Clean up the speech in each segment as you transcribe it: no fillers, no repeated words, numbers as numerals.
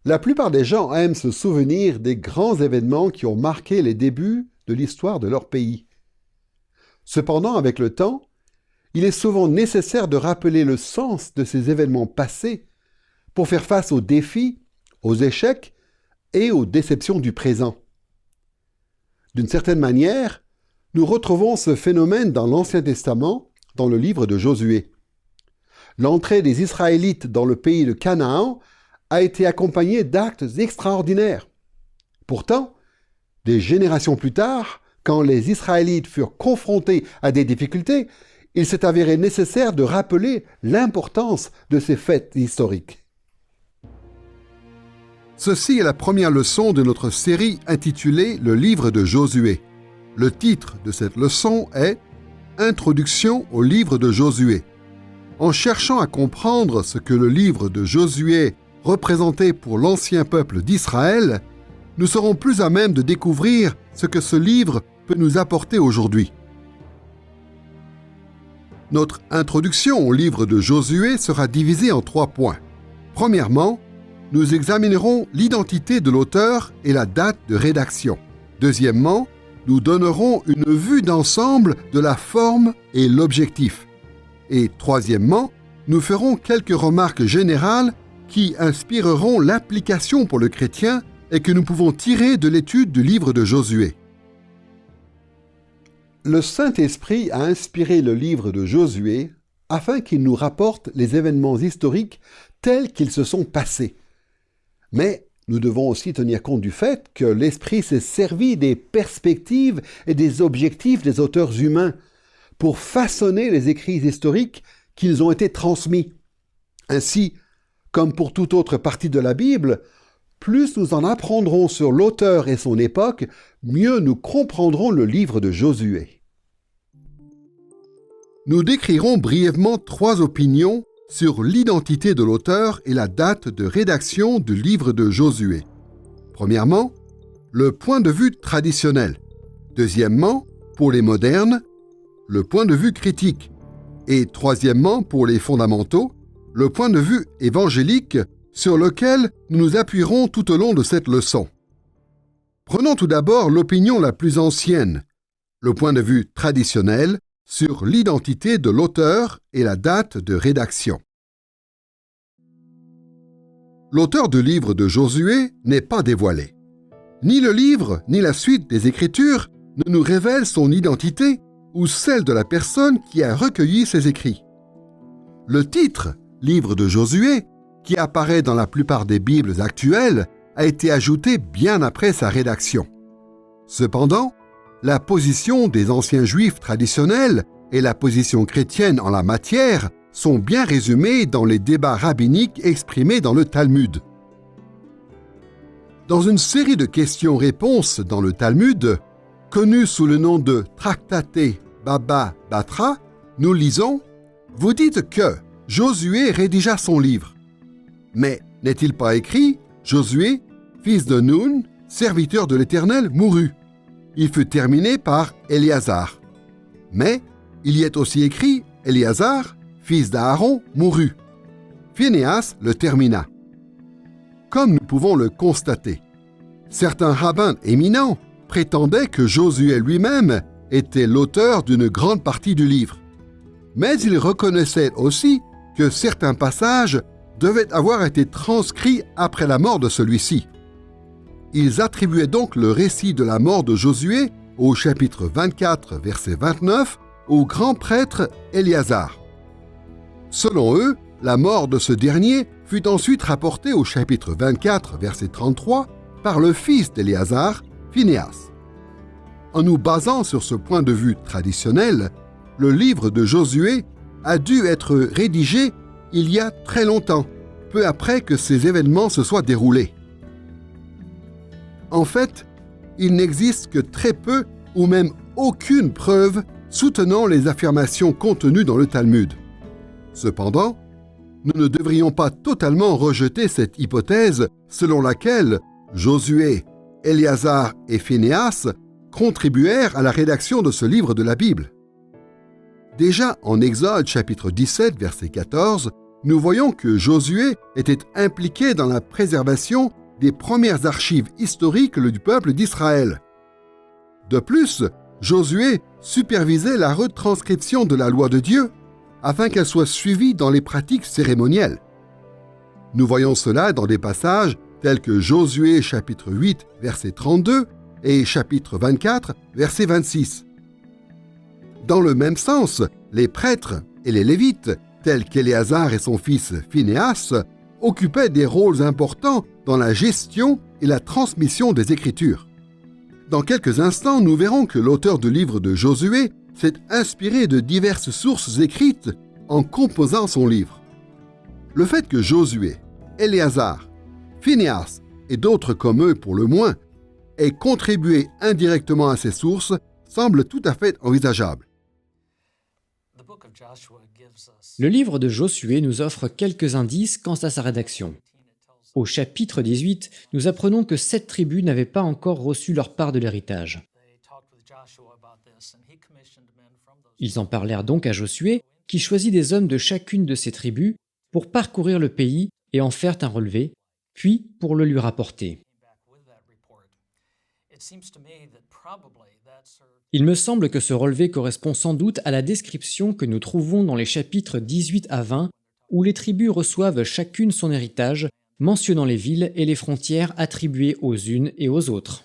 La plupart des gens aiment se souvenir des grands événements qui ont marqué les débuts de l'histoire de leur pays. Cependant, avec le temps, il est souvent nécessaire de rappeler le sens de ces événements passés pour faire face aux défis, aux échecs et aux déceptions du présent. D'une certaine manière, nous retrouvons ce phénomène dans l'Ancien Testament, dans le livre de Josué. L'entrée des Israélites dans le pays de Canaan a été accompagnée d'actes extraordinaires. Pourtant, des générations plus tard, quand les Israélites furent confrontés à des difficultés, il s'est avéré nécessaire de rappeler l'importance de ces faits historiques. Ceci est la première leçon de notre série intitulée « Le livre de Josué ». Le titre de cette leçon est « Introduction au livre de Josué ». En cherchant à comprendre ce que le livre de Josué représentait pour l'ancien peuple d'Israël, nous serons plus à même de découvrir ce que ce livre peut nous apporter aujourd'hui. Notre introduction au livre de Josué sera divisée en 3 points. Premièrement, nous examinerons l'identité de l'auteur et la date de rédaction. Deuxièmement, nous donnerons une vue d'ensemble de la forme et l'objectif. Et troisièmement, nous ferons quelques remarques générales qui inspireront l'application pour le chrétien et que nous pouvons tirer de l'étude du livre de Josué. Le Saint-Esprit a inspiré le livre de Josué afin qu'il nous rapporte les événements historiques tels qu'ils se sont passés. Mais nous devons aussi tenir compte du fait que l'Esprit s'est servi des perspectives et des objectifs des auteurs humains pour façonner les écrits historiques qui nous ont été transmis. Ainsi, comme pour toute autre partie de la Bible, plus nous en apprendrons sur l'auteur et son époque, mieux nous comprendrons le livre de Josué. Nous décrirons brièvement 3 opinions sur l'identité de l'auteur et la date de rédaction du livre de Josué. Premièrement, le point de vue traditionnel. Deuxièmement, pour les modernes, le point de vue critique. Et troisièmement, pour les fondamentaux, le point de vue évangélique sur lequel nous nous appuierons tout au long de cette leçon. Prenons tout d'abord l'opinion la plus ancienne, le point de vue traditionnel sur l'identité de l'auteur et la date de rédaction. L'auteur du livre de Josué n'est pas dévoilé. Ni le livre, ni la suite des Écritures ne nous révèlent son identité ou celle de la personne qui a recueilli ces écrits. Le titre « Livre de Josué », qui apparaît dans la plupart des Bibles actuelles, a été ajouté bien après sa rédaction. Cependant, la position des anciens Juifs traditionnels et la position chrétienne en la matière sont bien résumées dans les débats rabbiniques exprimés dans le Talmud. Dans une série de questions-réponses dans le Talmud, connue sous le nom de Tractate Baba Batra, nous lisons « Vous dites que Josué rédigea son livre. Mais n'est-il pas écrit « Josué, fils de Nun, serviteur de l'Éternel, mourut. Il fut terminé par Éléazar. Mais il y est aussi écrit « Éléazar, fils d'Aaron, mourut. Phénéas le termina. » Comme nous pouvons le constater, certains rabbins éminents prétendaient que Josué lui-même était l'auteur d'une grande partie du livre. Mais ils reconnaissaient aussi que certains passages devaient avoir été transcrits après la mort de celui-ci. Ils attribuaient donc le récit de la mort de Josué au chapitre 24, verset 29, au grand prêtre Éléazar. Selon eux, la mort de ce dernier fut ensuite rapportée au chapitre 24, verset 33, par le fils d'Éléazar, Phénéas. En nous basant sur ce point de vue traditionnel, le livre de Josué a dû être rédigé il y a très longtemps, peu après que ces événements se soient déroulés. En fait, il n'existe que très peu ou même aucune preuve soutenant les affirmations contenues dans le Talmud. Cependant, nous ne devrions pas totalement rejeter cette hypothèse selon laquelle Josué, Éléazar et Phénéas contribuèrent à la rédaction de ce livre de la Bible. Déjà en Exode chapitre 17, verset 14, nous voyons que Josué était impliqué dans la préservation des premières archives historiques du peuple d'Israël. De plus, Josué supervisait la retranscription de la loi de Dieu afin qu'elle soit suivie dans les pratiques cérémonielles. Nous voyons cela dans des passages tels que Josué chapitre 8, verset 32 et chapitre 24, verset 26. Dans le même sens, les prêtres et les Lévites, tels qu'Éléazar et son fils Phinéas, occupaient des rôles importants dans la gestion et la transmission des Écritures. Dans quelques instants, nous verrons que l'auteur du livre de Josué s'est inspiré de diverses sources écrites en composant son livre. Le fait que Josué, Éléazar, Phinéas et d'autres comme eux pour le moins aient contribué indirectement à ces sources semble tout à fait envisageable. Le livre de Josué nous offre quelques indices quant à sa rédaction. Au chapitre 18, nous apprenons que 7 tribus n'avaient pas encore reçu leur part de l'héritage. Ils en parlèrent donc à Josué, qui choisit des hommes de chacune de ces tribus pour parcourir le pays et en faire un relevé, puis pour le lui rapporter. Il me semble que ce relevé correspond sans doute à la description que nous trouvons dans les chapitres 18 à 20, où les tribus reçoivent chacune son héritage, mentionnant les villes et les frontières attribuées aux unes et aux autres.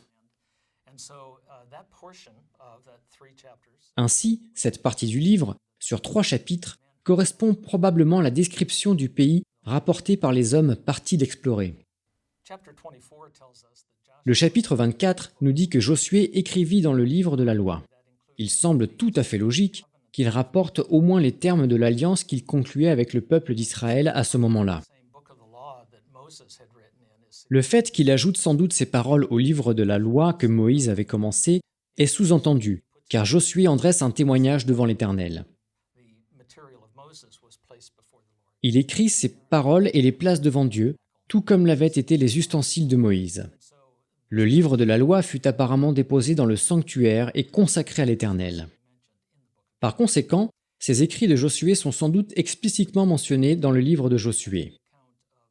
Ainsi, cette partie du livre, sur 3 chapitres, correspond probablement à la description du pays rapportée par les hommes partis d'explorer. Le chapitre 24 nous dit que Josué écrivit dans le livre de la loi. Il semble tout à fait logique qu'il rapporte au moins les termes de l'alliance qu'il concluait avec le peuple d'Israël à ce moment-là. Le fait qu'il ajoute sans doute ces paroles au livre de la loi que Moïse avait commencé est sous-entendu, car Josué en dresse un témoignage devant l'Éternel. Il écrit ces paroles et les place devant Dieu, tout comme l'avaient été les ustensiles de Moïse. Le livre de la loi fut apparemment déposé dans le sanctuaire et consacré à l'Éternel. Par conséquent, ces écrits de Josué sont sans doute explicitement mentionnés dans le livre de Josué.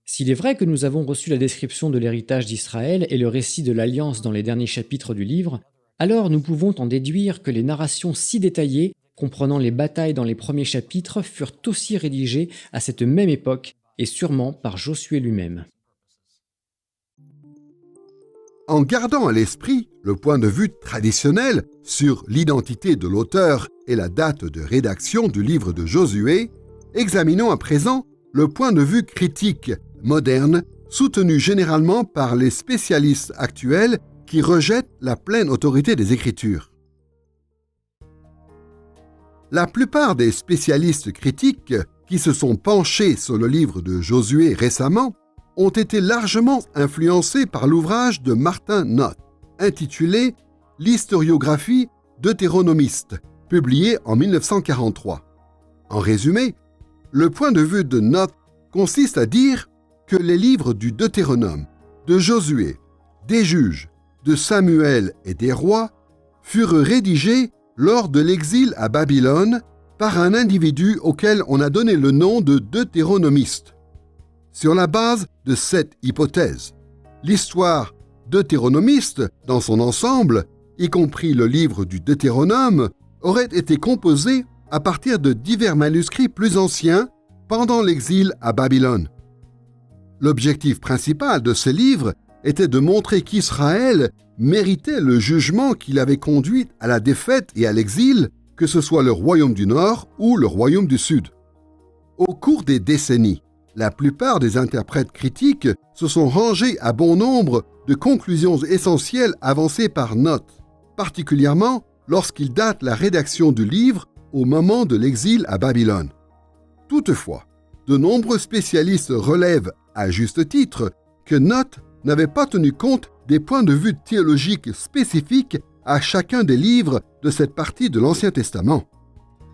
S'il est vrai que nous avons reçu la description de l'héritage d'Israël et le récit de l'Alliance dans les derniers chapitres du livre, alors nous pouvons en déduire que les narrations si détaillées, comprenant les batailles dans les premiers chapitres, furent aussi rédigées à cette même époque et sûrement par Josué lui-même. En gardant à l'esprit le point de vue traditionnel sur l'identité de l'auteur et la date de rédaction du livre de Josué, examinons à présent le point de vue critique, moderne, soutenu généralement par les spécialistes actuels qui rejettent la pleine autorité des Écritures. La plupart des spécialistes critiques qui se sont penchés sur le livre de Josué récemment ont été largement influencés par l'ouvrage de Martin Noth, intitulé « L'historiographie deutéronomiste », publié en 1943. En résumé, le point de vue de Noth consiste à dire que les livres du Deutéronome, de Josué, des Juges, de Samuel et des Rois furent rédigés lors de l'exil à Babylone par un individu auquel on a donné le nom de deutéronomiste. Sur la base de cette hypothèse, l'histoire deutéronomiste dans son ensemble, y compris le livre du Deutéronome, aurait été composée à partir de divers manuscrits plus anciens pendant l'exil à Babylone. L'objectif principal de ces livres était de montrer qu'Israël méritait le jugement qui l'avait conduit à la défaite et à l'exil, que ce soit le royaume du Nord ou le royaume du Sud. Au cours des décennies, la plupart des interprètes critiques se sont rangés à bon nombre de conclusions essentielles avancées par Noth, particulièrement lorsqu'il date la rédaction du livre au moment de l'exil à Babylone. Toutefois, de nombreux spécialistes relèvent, à juste titre, que Noth n'avait pas tenu compte des points de vue théologiques spécifiques à chacun des livres de cette partie de l'Ancien Testament.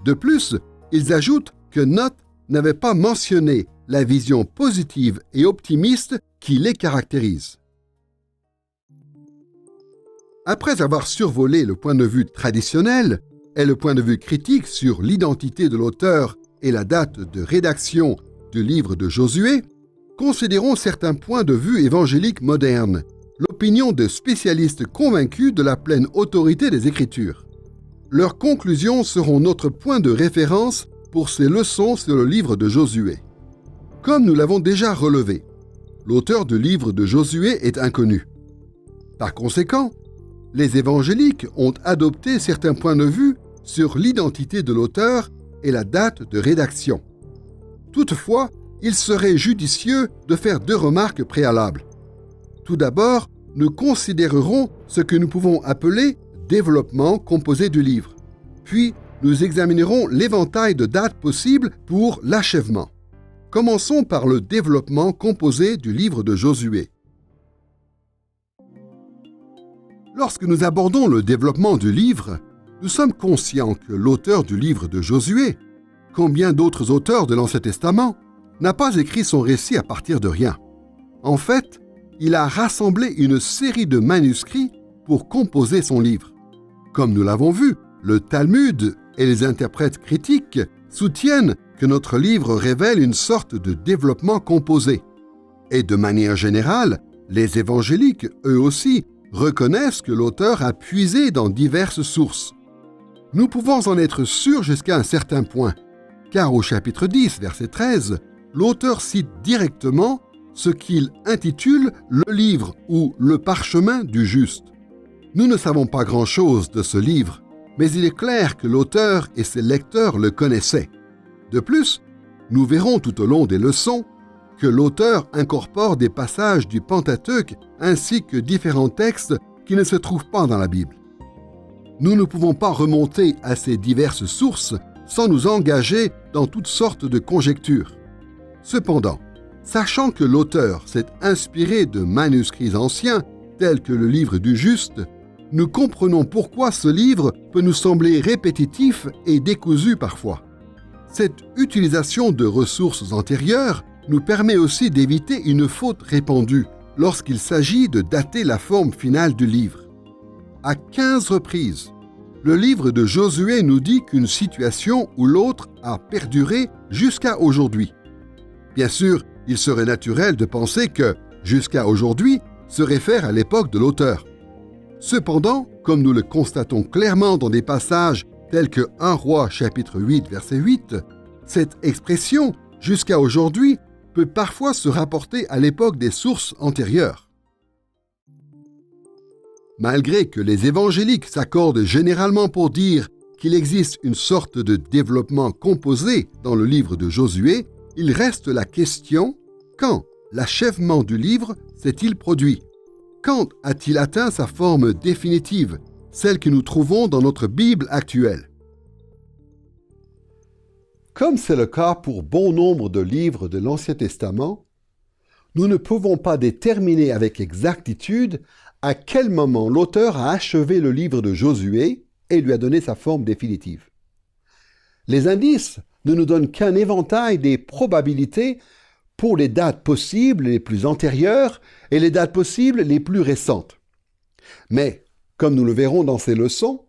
De plus, ils ajoutent que Noth n'avait pas mentionné la vision positive et optimiste qui les caractérise. Après avoir survolé le point de vue traditionnel et le point de vue critique sur l'identité de l'auteur et la date de rédaction du livre de Josué, considérons certains points de vue évangéliques modernes, l'opinion de spécialistes convaincus de la pleine autorité des Écritures. Leurs conclusions seront notre point de référence pour ces leçons sur le livre de Josué. Comme nous l'avons déjà relevé, l'auteur du livre de Josué est inconnu. Par conséquent, les évangéliques ont adopté certains points de vue sur l'identité de l'auteur et la date de rédaction. Toutefois, il serait judicieux de faire 2 remarques préalables. Tout d'abord, nous considérerons ce que nous pouvons appeler développement composé du livre. Puis, nous examinerons l'éventail de dates possibles pour l'achèvement. Commençons par le développement composé du livre de Josué. Lorsque nous abordons le développement du livre, nous sommes conscients que l'auteur du livre de Josué, comme bien d'autres auteurs de l'Ancien Testament, n'a pas écrit son récit à partir de rien. En fait, il a rassemblé une série de manuscrits pour composer son livre. Comme nous l'avons vu, le Talmud et les interprètes critiques soutiennent que notre livre révèle une sorte de développement composé. Et de manière générale, les évangéliques, eux aussi, reconnaissent que l'auteur a puisé dans diverses sources. Nous pouvons en être sûrs jusqu'à un certain point, car au chapitre 10, verset 13, l'auteur cite directement ce qu'il intitule le livre ou le parchemin du juste. Nous ne savons pas grand-chose de ce livre, mais il est clair que l'auteur et ses lecteurs le connaissaient. De plus, nous verrons tout au long des leçons que l'auteur incorpore des passages du Pentateuque ainsi que différents textes qui ne se trouvent pas dans la Bible. Nous ne pouvons pas remonter à ces diverses sources sans nous engager dans toutes sortes de conjectures. Cependant, sachant que l'auteur s'est inspiré de manuscrits anciens tels que le livre du Juste, nous comprenons pourquoi ce livre peut nous sembler répétitif et décousu parfois. Cette utilisation de ressources antérieures nous permet aussi d'éviter une faute répandue lorsqu'il s'agit de dater la forme finale du livre. À 15 reprises, le livre de Josué nous dit qu'une situation ou l'autre a perduré jusqu'à aujourd'hui. Bien sûr, il serait naturel de penser que « jusqu'à aujourd'hui » se réfère à l'époque de l'auteur. Cependant, comme nous le constatons clairement dans des passages tels que 1 Roi chapitre 8 verset 8, cette expression « jusqu'à aujourd'hui » peut parfois se rapporter à l'époque des sources antérieures. Malgré que les évangéliques s'accordent généralement pour dire qu'il existe une sorte de développement composé dans le livre de Josué, il reste la question « quand l'achèvement du livre s'est-il produit ? Quand a-t-il atteint sa forme définitive, celle que nous trouvons dans notre Bible actuelle ?» Comme c'est le cas pour bon nombre de livres de l'Ancien Testament, nous ne pouvons pas déterminer avec exactitude à quel moment l'auteur a achevé le livre de Josué et lui a donné sa forme définitive. Les indices ne nous donnent qu'un éventail des probabilités pour les dates possibles les plus antérieures et les dates possibles les plus récentes. Mais, comme nous le verrons dans ces leçons,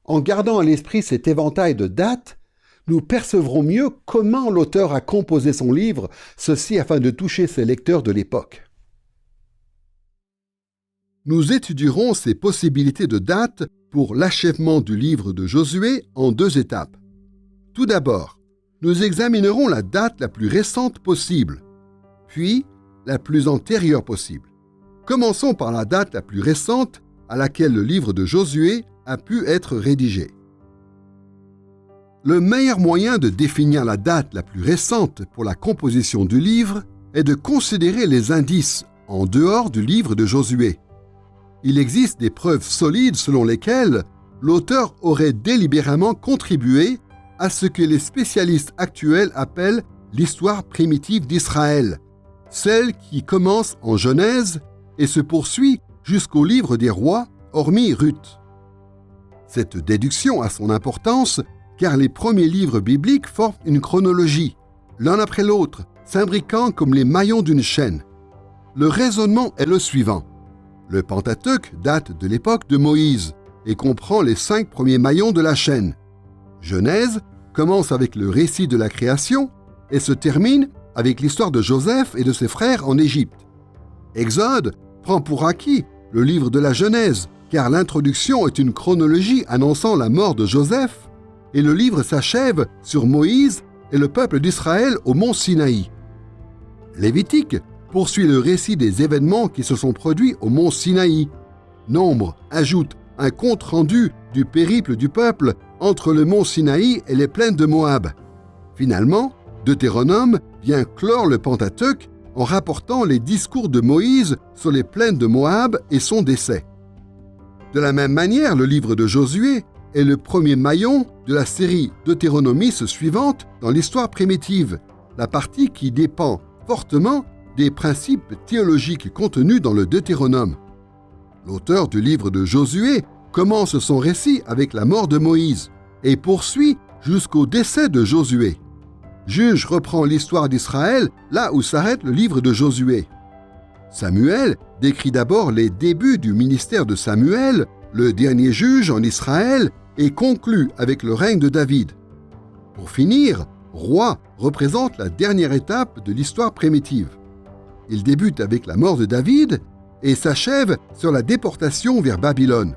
en gardant à l'esprit cet éventail de dates, nous percevrons mieux comment l'auteur a composé son livre, ceci afin de toucher ses lecteurs de l'époque. Nous étudierons ces possibilités de dates pour l'achèvement du livre de Josué en 2 étapes. Tout d'abord, nous examinerons la date la plus récente possible, puis la plus antérieure possible. Commençons par la date la plus récente à laquelle le livre de Josué a pu être rédigé. Le meilleur moyen de définir la date la plus récente pour la composition du livre est de considérer les indices en dehors du livre de Josué. Il existe des preuves solides selon lesquelles l'auteur aurait délibérément contribué à ce que les spécialistes actuels appellent l'histoire primitive d'Israël, celle qui commence en Genèse et se poursuit jusqu'au livre des rois, hormis Ruth. Cette déduction a son importance car les premiers livres bibliques forment une chronologie, l'un après l'autre, s'imbriquant comme les maillons d'une chaîne. Le raisonnement est le suivant. Le Pentateuque date de l'époque de Moïse et comprend les 5 premiers maillons de la chaîne. Genèse commence avec le récit de la création et se termine avec l'histoire de Joseph et de ses frères en Égypte. Exode prend pour acquis le livre de la Genèse, car l'introduction est une chronologie annonçant la mort de Joseph, et le livre s'achève sur Moïse et le peuple d'Israël au mont Sinaï. Lévitique poursuit le récit des événements qui se sont produits au mont Sinaï. Nombre ajoute un compte-rendu du périple du peuple entre le mont Sinaï et les plaines de Moab. Finalement, Deutéronome vient clore le Pentateuque en rapportant les discours de Moïse sur les plaines de Moab et son décès. De la même manière, le livre de Josué est le premier maillon de la série deutéronomiste suivante dans l'histoire primitive, la partie qui dépend fortement des principes théologiques contenus dans le Deutéronome. L'auteur du livre de Josué commence son récit avec la mort de Moïse et poursuit jusqu'au décès de Josué. Juge reprend l'histoire d'Israël là où s'arrête le livre de Josué. Samuel décrit d'abord les débuts du ministère de Samuel, le dernier juge en Israël, et conclut avec le règne de David. Pour finir, roi représente la dernière étape de l'histoire primitive. Il débute avec la mort de David et s'achève sur la déportation vers Babylone.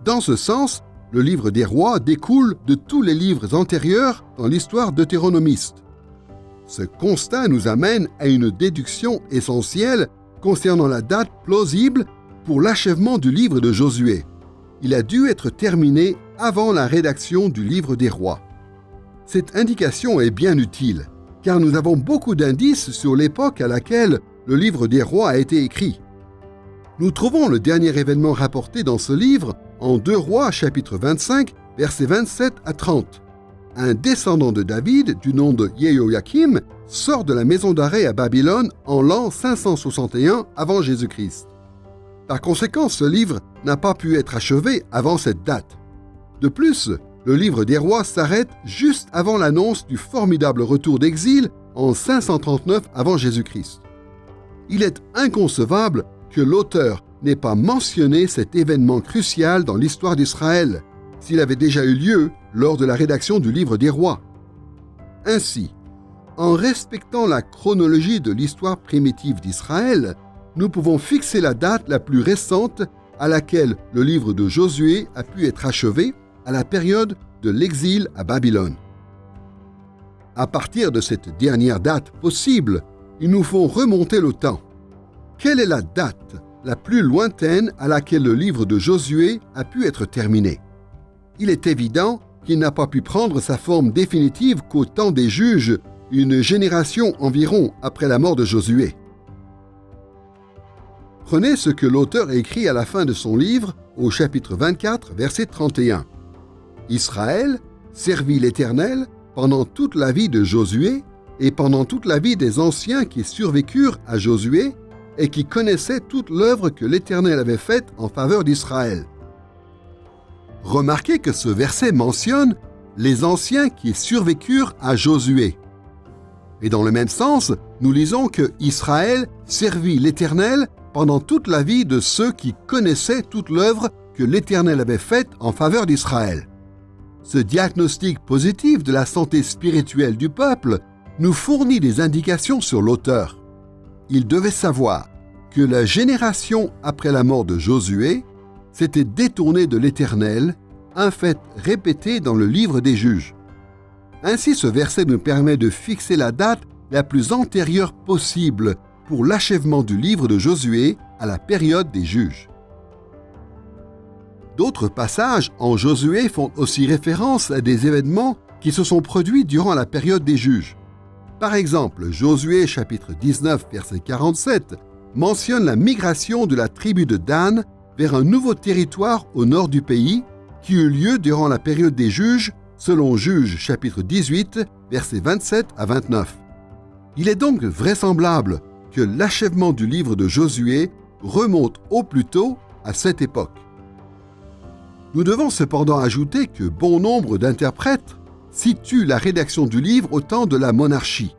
Dans ce sens, le livre des rois découle de tous les livres antérieurs dans l'histoire deutéronomiste. Ce constat nous amène à une déduction essentielle concernant la date plausible pour l'achèvement du livre de Josué. Il a dû être terminé avant la rédaction du livre des rois. Cette indication est bien utile, car nous avons beaucoup d'indices sur l'époque à laquelle le livre des rois a été écrit. Nous trouvons le dernier événement rapporté dans ce livre en 2 Rois chapitre 25, versets 27 à 30. Un descendant de David, du nom de Jéhoïakim, sort de la maison d'arrêt à Babylone en l'an 561 avant Jésus-Christ. Par conséquent, ce livre n'a pas pu être achevé avant cette date. De plus, le livre des rois s'arrête juste avant l'annonce du formidable retour d'exil en 539 avant Jésus-Christ. Il est inconcevable que l'auteur n'ait pas mentionné cet événement crucial dans l'histoire d'Israël, s'il avait déjà eu lieu lors de la rédaction du livre des rois. Ainsi, en respectant la chronologie de l'histoire primitive d'Israël, nous pouvons fixer la date la plus récente à laquelle le livre de Josué a pu être achevé, à la période de l'exil à Babylone. À partir de cette dernière date possible, il nous faut remonter le temps. Quelle est la date la plus lointaine à laquelle le livre de Josué a pu être terminé? Il est évident qu'il n'a pas pu prendre sa forme définitive qu'au temps des juges, une génération environ après la mort de Josué. Prenez ce que l'auteur écrit à la fin de son livre, au chapitre 24, verset 31. Israël servit l'Éternel pendant toute la vie de Josué et pendant toute la vie des anciens qui survécurent à Josué et qui connaissaient toute l'œuvre que l'Éternel avait faite en faveur d'Israël. Remarquez que ce verset mentionne les anciens qui survécurent à Josué. Et dans le même sens, nous lisons que Israël servit l'Éternel pendant toute la vie de ceux qui connaissaient toute l'œuvre que l'Éternel avait faite en faveur d'Israël. Ce diagnostic positif de la santé spirituelle du peuple nous fournit des indications sur l'auteur. Il devait savoir que la génération après la mort de Josué s'était détournée de l'Éternel, un fait répété dans le livre des Juges. Ainsi, ce verset nous permet de fixer la date la plus antérieure possible pour l'achèvement du livre de Josué à la période des Juges. D'autres passages en Josué font aussi référence à des événements qui se sont produits durant la période des Juges. Par exemple, Josué chapitre 19, verset 47, mentionne la migration de la tribu de Dan vers un nouveau territoire au nord du pays qui eut lieu durant la période des Juges, selon Juges chapitre 18, versets 27 à 29. Il est donc vraisemblable que l'achèvement du livre de Josué remonte au plus tôt à cette époque. Nous devons cependant ajouter que bon nombre d'interprètes situent la rédaction du livre au temps de la monarchie.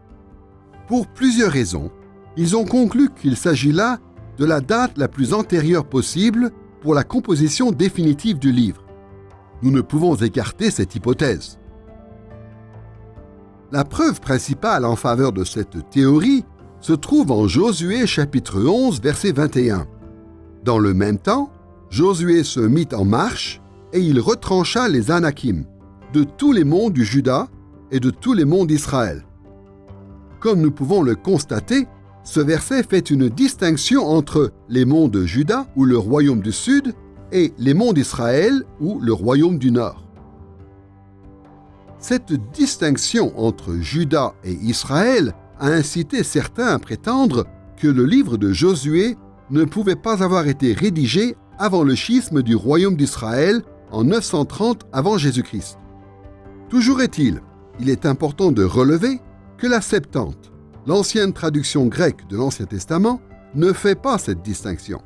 Pour plusieurs raisons, ils ont conclu qu'il s'agit là de la date la plus antérieure possible pour la composition définitive du livre. Nous ne pouvons écarter cette hypothèse. La preuve principale en faveur de cette théorie se trouve en Josué chapitre 11, verset 21. Dans le même temps, Josué se mit en marche et il retrancha les Anakim de tous les monts du Juda et de tous les monts d'Israël. Comme nous pouvons le constater, ce verset fait une distinction entre les monts de Juda ou le royaume du Sud et les monts d'Israël ou le royaume du Nord. Cette distinction entre Juda et Israël a incité certains à prétendre que le livre de Josué ne pouvait pas avoir été rédigé avant le schisme du royaume d'Israël en 930 avant Jésus-Christ. Toujours est-il, il est important de relever que la Septante, l'ancienne traduction grecque de l'Ancien Testament, ne fait pas cette distinction.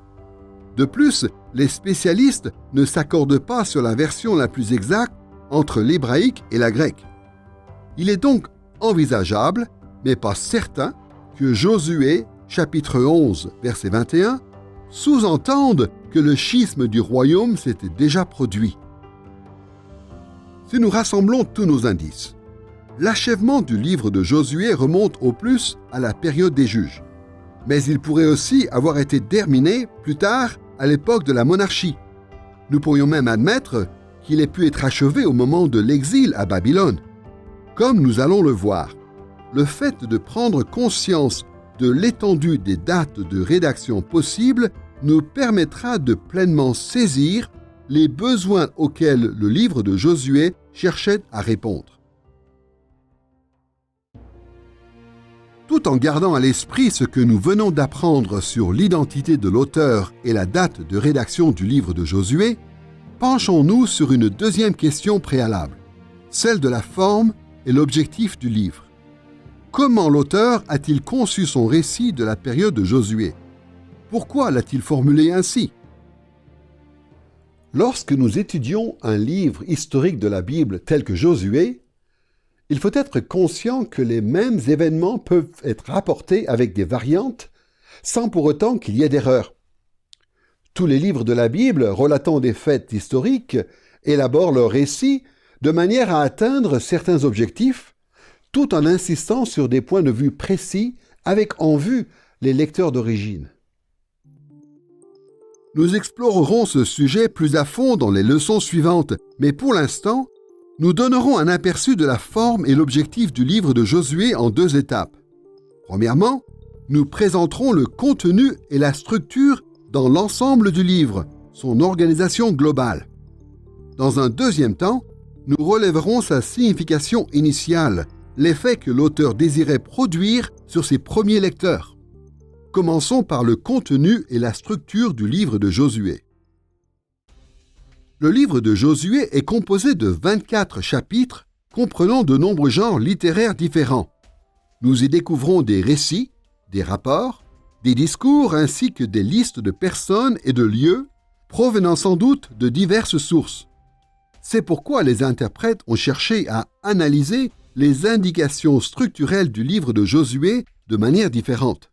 De plus, les spécialistes ne s'accordent pas sur la version la plus exacte entre l'hébraïque et la grecque. Il est donc envisageable, mais pas certain, que Josué, chapitre 11, verset 21, sous-entende que le schisme du royaume s'était déjà produit. Si nous rassemblons tous nos indices, l'achèvement du livre de Josué remonte au plus à la période des juges, mais il pourrait aussi avoir été terminé plus tard à l'époque de la monarchie. Nous pourrions même admettre qu'il ait pu être achevé au moment de l'exil à Babylone. Comme nous allons le voir, le fait de prendre conscience de l'étendue des dates de rédaction possibles nous permettra de pleinement saisir les besoins auxquels le livre de Josué cherchait à répondre. Tout en gardant à l'esprit ce que nous venons d'apprendre sur l'identité de l'auteur et la date de rédaction du livre de Josué, penchons-nous sur une deuxième question préalable, celle de la forme et l'objectif du livre. Comment l'auteur a-t-il conçu son récit de la période de Josué? Pourquoi l'a-t-il formulé ainsi? Lorsque nous étudions un livre historique de la Bible tel que Josué, il faut être conscient que les mêmes événements peuvent être rapportés avec des variantes sans pour autant qu'il y ait d'erreur. Tous les livres de la Bible relatant des faits historiques élaborent leur récit de manière à atteindre certains objectifs, tout en insistant sur des points de vue précis avec en vue les lecteurs d'origine. Nous explorerons ce sujet plus à fond dans les leçons suivantes, mais pour l'instant, nous donnerons un aperçu de la forme et l'objectif du livre de Josué en deux étapes. Premièrement, nous présenterons le contenu et la structure dans l'ensemble du livre, son organisation globale. Dans un deuxième temps, nous relèverons sa signification initiale, l'effet que l'auteur désirait produire sur ses premiers lecteurs. Commençons par le contenu et la structure du livre de Josué. Le livre de Josué est composé de 24 chapitres comprenant de nombreux genres littéraires différents. Nous y découvrons des récits, des rapports, des discours ainsi que des listes de personnes et de lieux provenant sans doute de diverses sources. C'est pourquoi les interprètes ont cherché à analyser les indications structurelles du livre de Josué de manière différente.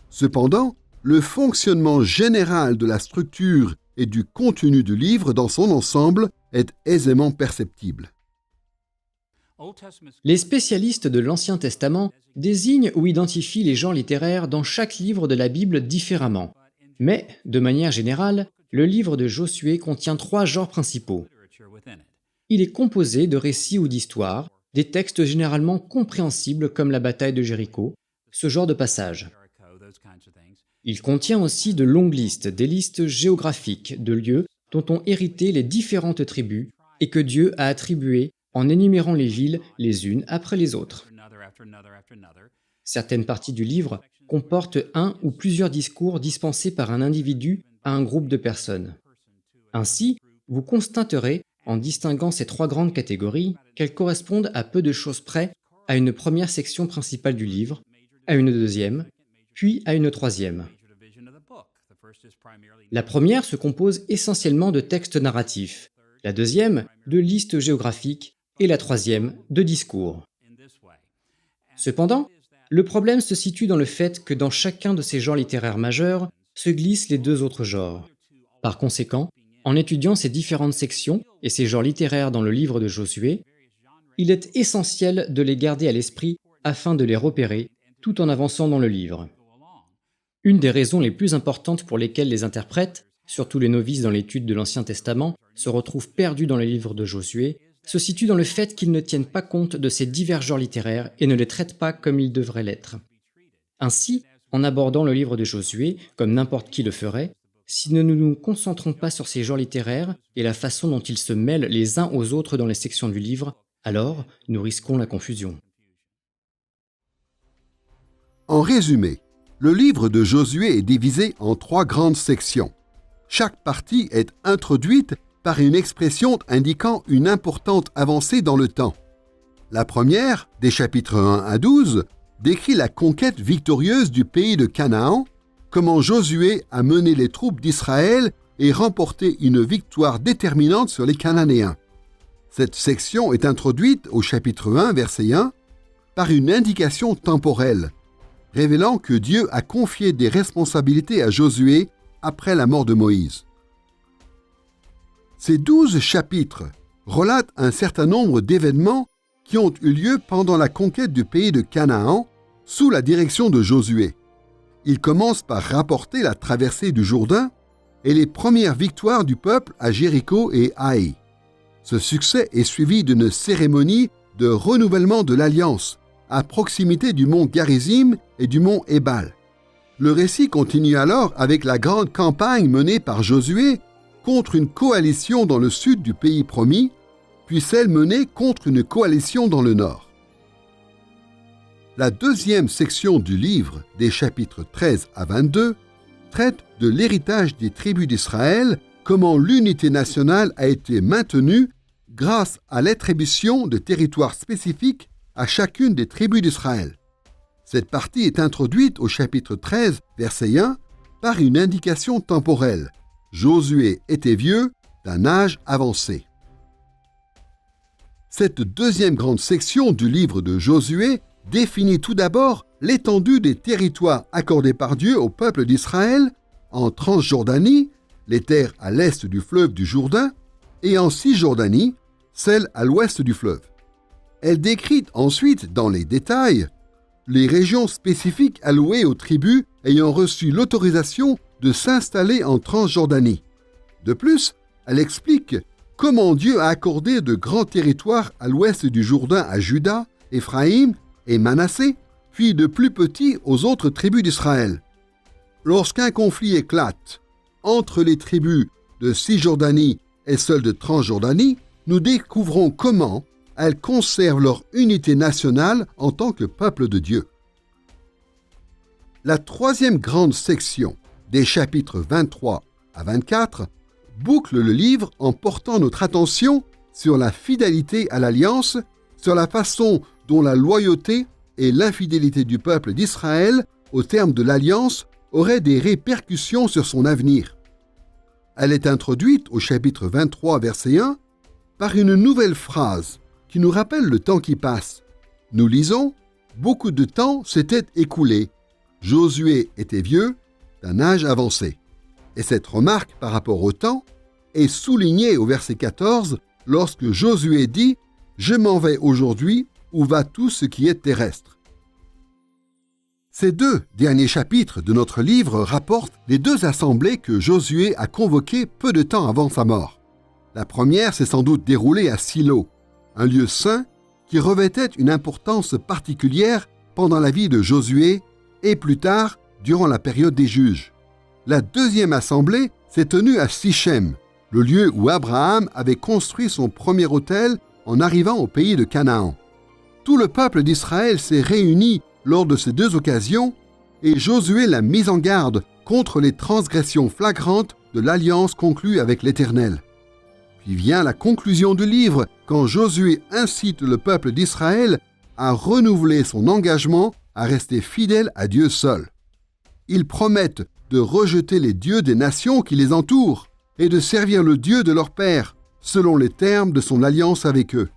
Cependant, le fonctionnement général de la structure et du contenu du livre dans son ensemble est aisément perceptible. Les spécialistes de l'Ancien Testament désignent ou identifient les genres littéraires dans chaque livre de la Bible différemment. Mais, de manière générale, le livre de Josué contient 3 genres principaux. Il est composé de récits ou d'histoires, des textes généralement compréhensibles comme la bataille de Jéricho, ce genre de passage. Il contient aussi de longues listes, des listes géographiques de lieux dont ont hérité les différentes tribus et que Dieu a attribuées en énumérant les villes les unes après les autres. Certaines parties du livre comportent un ou plusieurs discours dispensés par un individu à un groupe de personnes. Ainsi, vous constaterez, en distinguant ces 3 grandes catégories, qu'elles correspondent à peu de choses près à une première section principale du livre, à une deuxième, puis à une troisième. La première se compose essentiellement de textes narratifs, la deuxième de listes géographiques et la troisième de discours. Cependant, le problème se situe dans le fait que dans chacun de ces genres littéraires majeurs se glissent les 2 autres genres. Par conséquent, en étudiant ces différentes sections et ces genres littéraires dans le livre de Josué, il est essentiel de les garder à l'esprit afin de les repérer, tout en avançant dans le livre. Une des raisons les plus importantes pour lesquelles les interprètes, surtout les novices dans l'étude de l'Ancien Testament, se retrouvent perdus dans le livre de Josué, se situe dans le fait qu'ils ne tiennent pas compte de ces divers genres littéraires et ne les traitent pas comme ils devraient l'être. Ainsi, en abordant le livre de Josué, comme n'importe qui le ferait, si nous ne nous concentrons pas sur ces genres littéraires et la façon dont ils se mêlent les uns aux autres dans les sections du livre, alors nous risquons la confusion. En résumé, le livre de Josué est divisé en 3 grandes sections. Chaque partie est introduite par une expression indiquant une importante avancée dans le temps. La première, des chapitres 1 à 12, décrit la conquête victorieuse du pays de Canaan, comment Josué a mené les troupes d'Israël et remporté une victoire déterminante sur les Cananéens. Cette section est introduite au chapitre 1, verset 1, par une indication temporelle, révélant que Dieu a confié des responsabilités à Josué après la mort de Moïse. Ces 12 chapitres relatent un certain nombre d'événements qui ont eu lieu pendant la conquête du pays de Canaan sous la direction de Josué. Il commence par rapporter la traversée du Jourdain et les premières victoires du peuple à Jéricho et Haï. Ce succès est suivi d'une cérémonie de renouvellement de l'Alliance à proximité du mont Garizim et du mont Ébal. Le récit continue alors avec la grande campagne menée par Josué contre une coalition dans le sud du pays promis, puis celle menée contre une coalition dans le nord. La deuxième section du livre, des chapitres 13 à 22, traite de l'héritage des tribus d'Israël, comment l'unité nationale a été maintenue grâce à l'attribution de territoires spécifiques à chacune des tribus d'Israël. Cette partie est introduite au chapitre 13, verset 1, par une indication temporelle. Josué était vieux, d'un âge avancé. Cette deuxième grande section du livre de Josué définit tout d'abord l'étendue des territoires accordés par Dieu au peuple d'Israël en Transjordanie, les terres à l'est du fleuve du Jourdain, et en Cisjordanie, celles à l'ouest du fleuve. Elle décrit ensuite, dans les détails, les régions spécifiques allouées aux tribus ayant reçu l'autorisation de s'installer en Transjordanie. De plus, elle explique comment Dieu a accordé de grands territoires à l'ouest du Jourdain à Juda, Éphraïm et Manassé, puis de plus petits aux autres tribus d'Israël. Lorsqu'un conflit éclate entre les tribus de Cisjordanie et celles de Transjordanie, nous découvrons comment elles conservent leur unité nationale en tant que peuple de Dieu. La troisième grande section, des chapitres 23 à 24, boucle le livre en portant notre attention sur la fidélité à l'Alliance, sur la façon dont la loyauté et l'infidélité du peuple d'Israël au terme de l'Alliance auraient des répercussions sur son avenir. Elle est introduite au chapitre 23, verset 1, par une nouvelle phrase qui nous rappelle le temps qui passe. Nous lisons « Beaucoup de temps s'était écoulé. Josué était vieux, d'un âge avancé. » Et cette remarque par rapport au temps est soulignée au verset 14 lorsque Josué dit « Je m'en vais aujourd'hui, où va tout ce qui est terrestre. » Ces 2 derniers chapitres de notre livre rapportent les 2 assemblées que Josué a convoquées peu de temps avant sa mort. La première s'est sans doute déroulée à Silo, un lieu saint qui revêtait une importance particulière pendant la vie de Josué et plus tard durant la période des juges. La deuxième assemblée s'est tenue à Sichem, le lieu où Abraham avait construit son premier autel en arrivant au pays de Canaan. Tout le peuple d'Israël s'est réuni lors de ces 2 occasions et Josué l'a mis en garde contre les transgressions flagrantes de l'alliance conclue avec l'Éternel. Puis vient la conclusion du livre quand Josué incite le peuple d'Israël à renouveler son engagement à rester fidèle à Dieu seul. Ils promettent de rejeter les dieux des nations qui les entourent et de servir le Dieu de leur père, selon les termes de son alliance avec eux.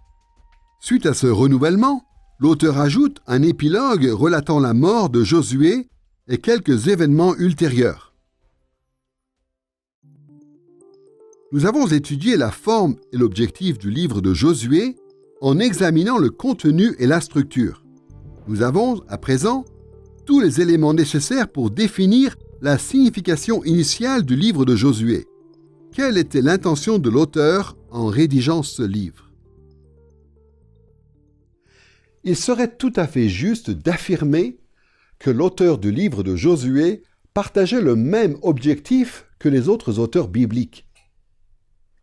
Suite à ce renouvellement, l'auteur ajoute un épilogue relatant la mort de Josué et quelques événements ultérieurs. Nous avons étudié la forme et l'objectif du livre de Josué en examinant le contenu et la structure. Nous avons, à présent, tous les éléments nécessaires pour définir la signification initiale du livre de Josué. Quelle était l'intention de l'auteur en rédigeant ce livre? Il serait tout à fait juste d'affirmer que l'auteur du livre de Josué partageait le même objectif que les autres auteurs bibliques.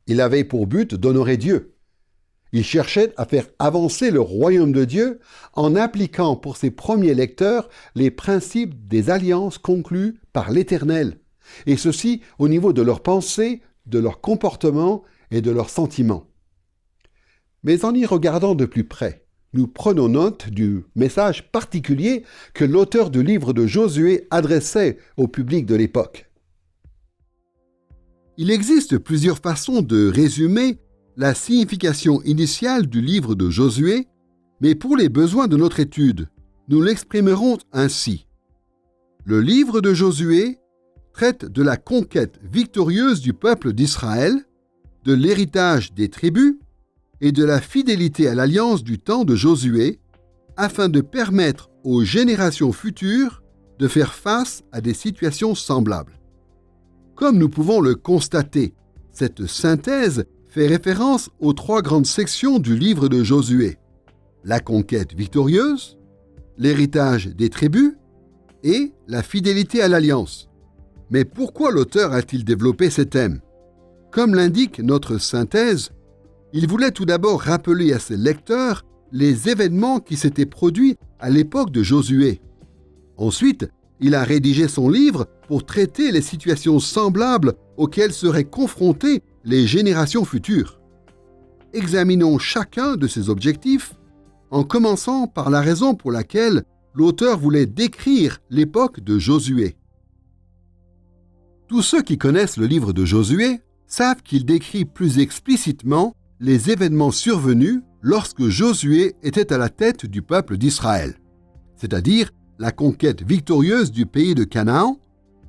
Il avait pour but d'honorer Dieu. Il cherchait à faire avancer le royaume de Dieu en appliquant pour ses premiers lecteurs les principes des alliances conclues par l'Éternel, et ceci au niveau de leurs pensées, de leur comportement et de leurs sentiments. Mais en y regardant de plus près, nous prenons note du message particulier que l'auteur du livre de Josué adressait au public de l'époque. Il existe plusieurs façons de résumer la signification initiale du livre de Josué, mais pour les besoins de notre étude, nous l'exprimerons ainsi. Le livre de Josué traite de la conquête victorieuse du peuple d'Israël, de l'héritage des tribus et de la fidélité à l'alliance du temps de Josué, afin de permettre aux générations futures de faire face à des situations semblables. Comme nous pouvons le constater, cette synthèse fait référence aux trois grandes sections du livre de Josué: la conquête victorieuse, l'héritage des tribus et la fidélité à l'alliance. Mais pourquoi l'auteur a-t-il développé ces thèmes? Comme l'indique notre synthèse, il voulait tout d'abord rappeler à ses lecteurs les événements qui s'étaient produits à l'époque de Josué. Ensuite, il a rédigé son livre pour traiter les situations semblables auxquelles seraient confrontées les générations futures. Examinons chacun de ces objectifs en commençant par la raison pour laquelle l'auteur voulait décrire l'époque de Josué. Tous ceux qui connaissent le livre de Josué savent qu'il décrit plus explicitement les événements survenus lorsque Josué était à la tête du peuple d'Israël, c'est-à-dire la conquête victorieuse du pays de Canaan,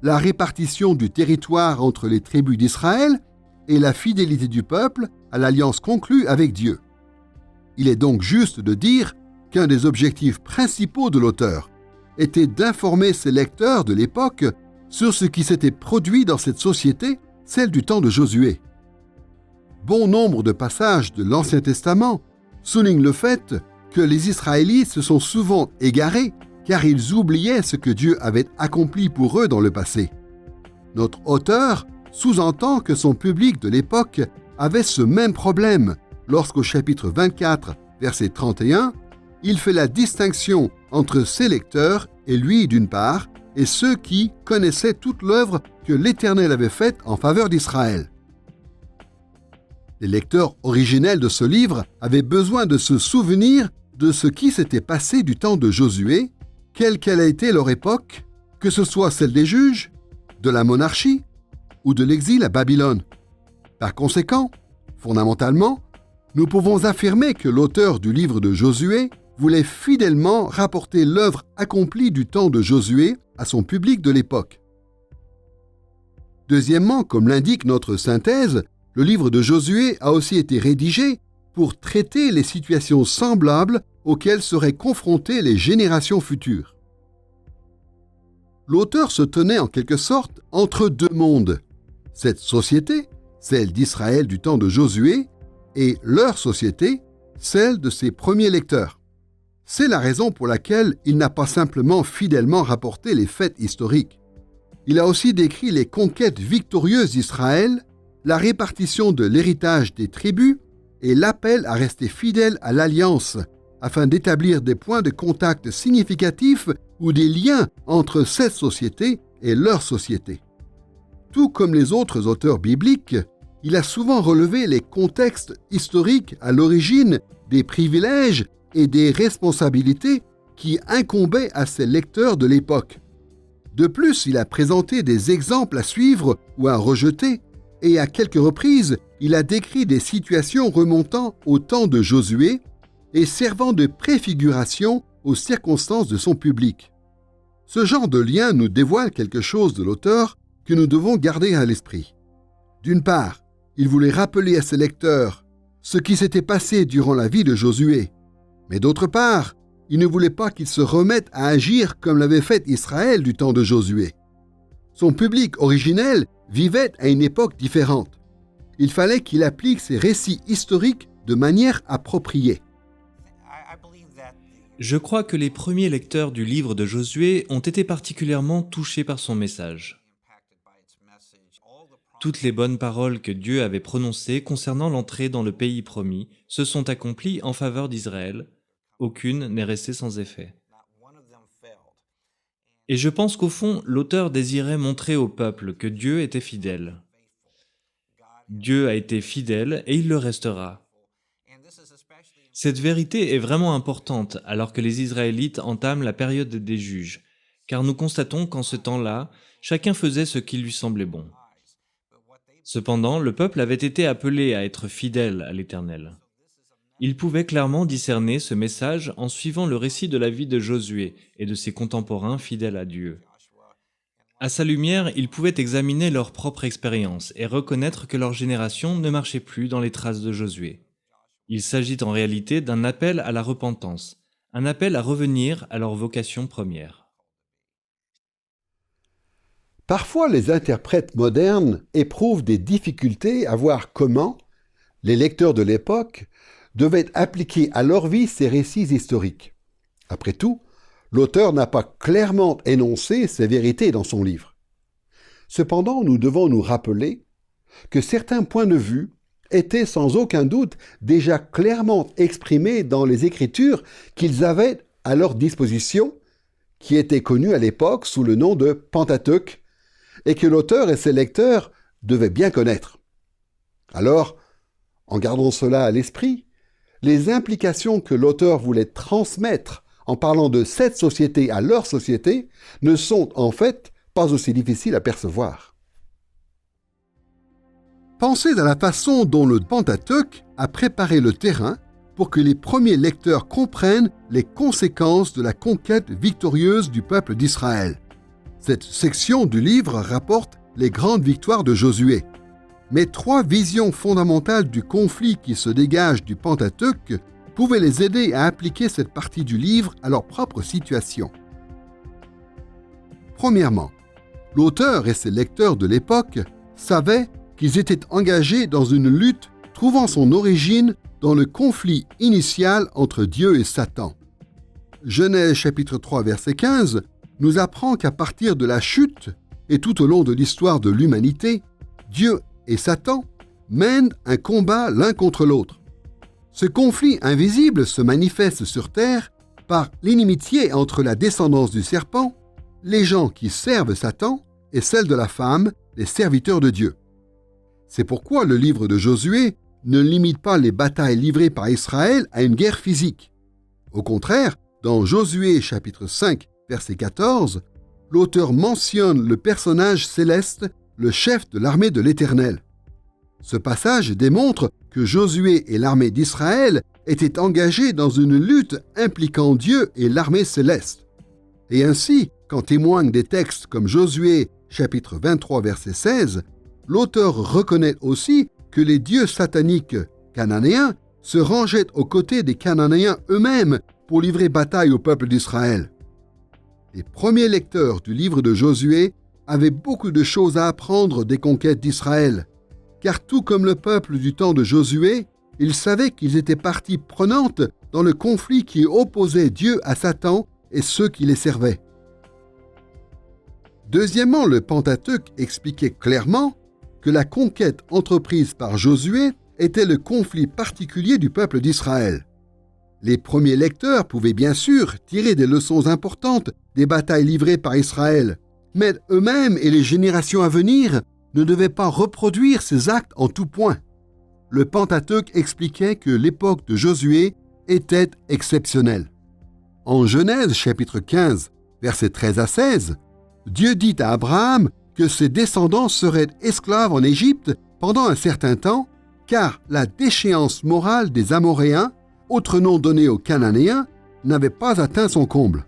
la répartition du territoire entre les tribus d'Israël et la fidélité du peuple à l'alliance conclue avec Dieu. Il est donc juste de dire qu'un des objectifs principaux de l'auteur était d'informer ses lecteurs de l'époque sur ce qui s'était produit dans cette société, celle du temps de Josué. Bon nombre de passages de l'Ancien Testament soulignent le fait que les Israélites se sont souvent égarés car ils oubliaient ce que Dieu avait accompli pour eux dans le passé. Notre auteur sous-entend que son public de l'époque avait ce même problème lorsqu'au chapitre 24, verset 31, il fait la distinction entre ses lecteurs et lui d'une part, et ceux qui connaissaient toute l'œuvre que l'Éternel avait faite en faveur d'Israël. Les lecteurs originels de ce livre avaient besoin de se souvenir de ce qui s'était passé du temps de Josué, quelle qu'elle a été leur époque, que ce soit celle des juges, de la monarchie ou de l'exil à Babylone. Par conséquent, fondamentalement, nous pouvons affirmer que l'auteur du livre de Josué voulait fidèlement rapporter l'œuvre accomplie du temps de Josué à son public de l'époque. Deuxièmement, comme l'indique notre synthèse, le livre de Josué a aussi été rédigé pour traiter les situations semblables auxquelles seraient confrontées les générations futures. L'auteur se tenait en quelque sorte entre deux mondes. Cette société, celle d'Israël du temps de Josué, et leur société, celle de ses premiers lecteurs. C'est la raison pour laquelle il n'a pas simplement fidèlement rapporté les faits historiques. Il a aussi décrit les conquêtes victorieuses d'Israël, la répartition de l'héritage des tribus et l'appel à rester fidèle à l'alliance, afin d'établir des points de contact significatifs ou des liens entre cette société et leur société. Tout comme les autres auteurs bibliques, il a souvent relevé les contextes historiques à l'origine des privilèges et des responsabilités qui incombaient à ses lecteurs de l'époque. De plus, il a présenté des exemples à suivre ou à rejeter, et à quelques reprises, il a décrit des situations remontant au temps de Josué et servant de préfiguration aux circonstances de son public. Ce genre de lien nous dévoile quelque chose de l'auteur que nous devons garder à l'esprit. D'une part, il voulait rappeler à ses lecteurs ce qui s'était passé durant la vie de Josué. Mais d'autre part, il ne voulait pas qu'il se remette à agir comme l'avait fait Israël du temps de Josué. Son public originel vivait à une époque différente. Il fallait qu'il applique ces récits historiques de manière appropriée. Je crois que les premiers lecteurs du livre de Josué ont été particulièrement touchés par son message. Toutes les bonnes paroles que Dieu avait prononcées concernant l'entrée dans le pays promis se sont accomplies en faveur d'Israël. Aucune n'est restée sans effet. Et je pense qu'au fond, l'auteur désirait montrer au peuple que Dieu était fidèle. Dieu a été fidèle et il le restera. Cette vérité est vraiment importante alors que les Israélites entament la période des juges, car nous constatons qu'en ce temps-là, chacun faisait ce qui lui semblait bon. Cependant, le peuple avait été appelé à être fidèle à l'Éternel. Il pouvait clairement discerner ce message en suivant le récit de la vie de Josué et de ses contemporains fidèles à Dieu. À sa lumière, ils pouvaient examiner leur propre expérience et reconnaître que leur génération ne marchait plus dans les traces de Josué. Il s'agit en réalité d'un appel à la repentance, un appel à revenir à leur vocation première. Parfois, les interprètes modernes éprouvent des difficultés à voir comment les lecteurs de l'époque devaient appliquer à leur vie ces récits historiques. Après tout, l'auteur n'a pas clairement énoncé ces vérités dans son livre. Cependant, nous devons nous rappeler que certains points de vue étaient sans aucun doute déjà clairement exprimés dans les Écritures qu'ils avaient à leur disposition, qui étaient connues à l'époque sous le nom de Pentateuque, et que l'auteur et ses lecteurs devaient bien connaître. Alors, en gardant cela à l'esprit, les implications que l'auteur voulait transmettre en parlant de cette société à leur société ne sont en fait pas aussi difficiles à percevoir. Pensez à la façon dont le Pentateuque a préparé le terrain pour que les premiers lecteurs comprennent les conséquences de la conquête victorieuse du peuple d'Israël. Cette section du livre rapporte les grandes victoires de Josué. Mais 3 visions fondamentales du conflit qui se dégagent du Pentateuque pouvaient les aider à appliquer cette partie du livre à leur propre situation. Premièrement, l'auteur et ses lecteurs de l'époque savaient qu'ils étaient engagés dans une lutte trouvant son origine dans le conflit initial entre Dieu et Satan. Genèse chapitre 3 verset 15 nous apprend qu'à partir de la chute et tout au long de l'histoire de l'humanité, Dieu et Satan mènent un combat l'un contre l'autre. Ce conflit invisible se manifeste sur terre par l'inimitié entre la descendance du serpent, les gens qui servent Satan, et celle de la femme, les serviteurs de Dieu. C'est pourquoi le livre de Josué ne limite pas les batailles livrées par Israël à une guerre physique. Au contraire, dans Josué chapitre 5, verset 14, l'auteur mentionne le personnage céleste, le chef de l'armée de l'Éternel. Ce passage démontre que Josué et l'armée d'Israël étaient engagés dans une lutte impliquant Dieu et l'armée céleste. Et ainsi, qu'en témoignent des textes comme Josué chapitre 23 verset 16, l'auteur reconnaît aussi que les dieux sataniques cananéens se rangeaient aux côtés des Cananéens eux-mêmes pour livrer bataille au peuple d'Israël. Les premiers lecteurs du livre de Josué avaient beaucoup de choses à apprendre des conquêtes d'Israël, car tout comme le peuple du temps de Josué, ils savaient qu'ils étaient partie prenante dans le conflit qui opposait Dieu à Satan et ceux qui les servaient. Deuxièmement, le Pentateuque expliquait clairement que la conquête entreprise par Josué était le conflit particulier du peuple d'Israël. Les premiers lecteurs pouvaient bien sûr tirer des leçons importantes des batailles livrées par Israël, mais eux-mêmes et les générations à venir ne devaient pas reproduire ces actes en tout point. Le Pentateuque expliquait que l'époque de Josué était exceptionnelle. En Genèse chapitre 15, versets 13 à 16, Dieu dit à Abraham que ses descendants seraient esclaves en Égypte pendant un certain temps, car la déchéance morale des Amoréens, autre nom donné aux Cananéens, n'avait pas atteint son comble.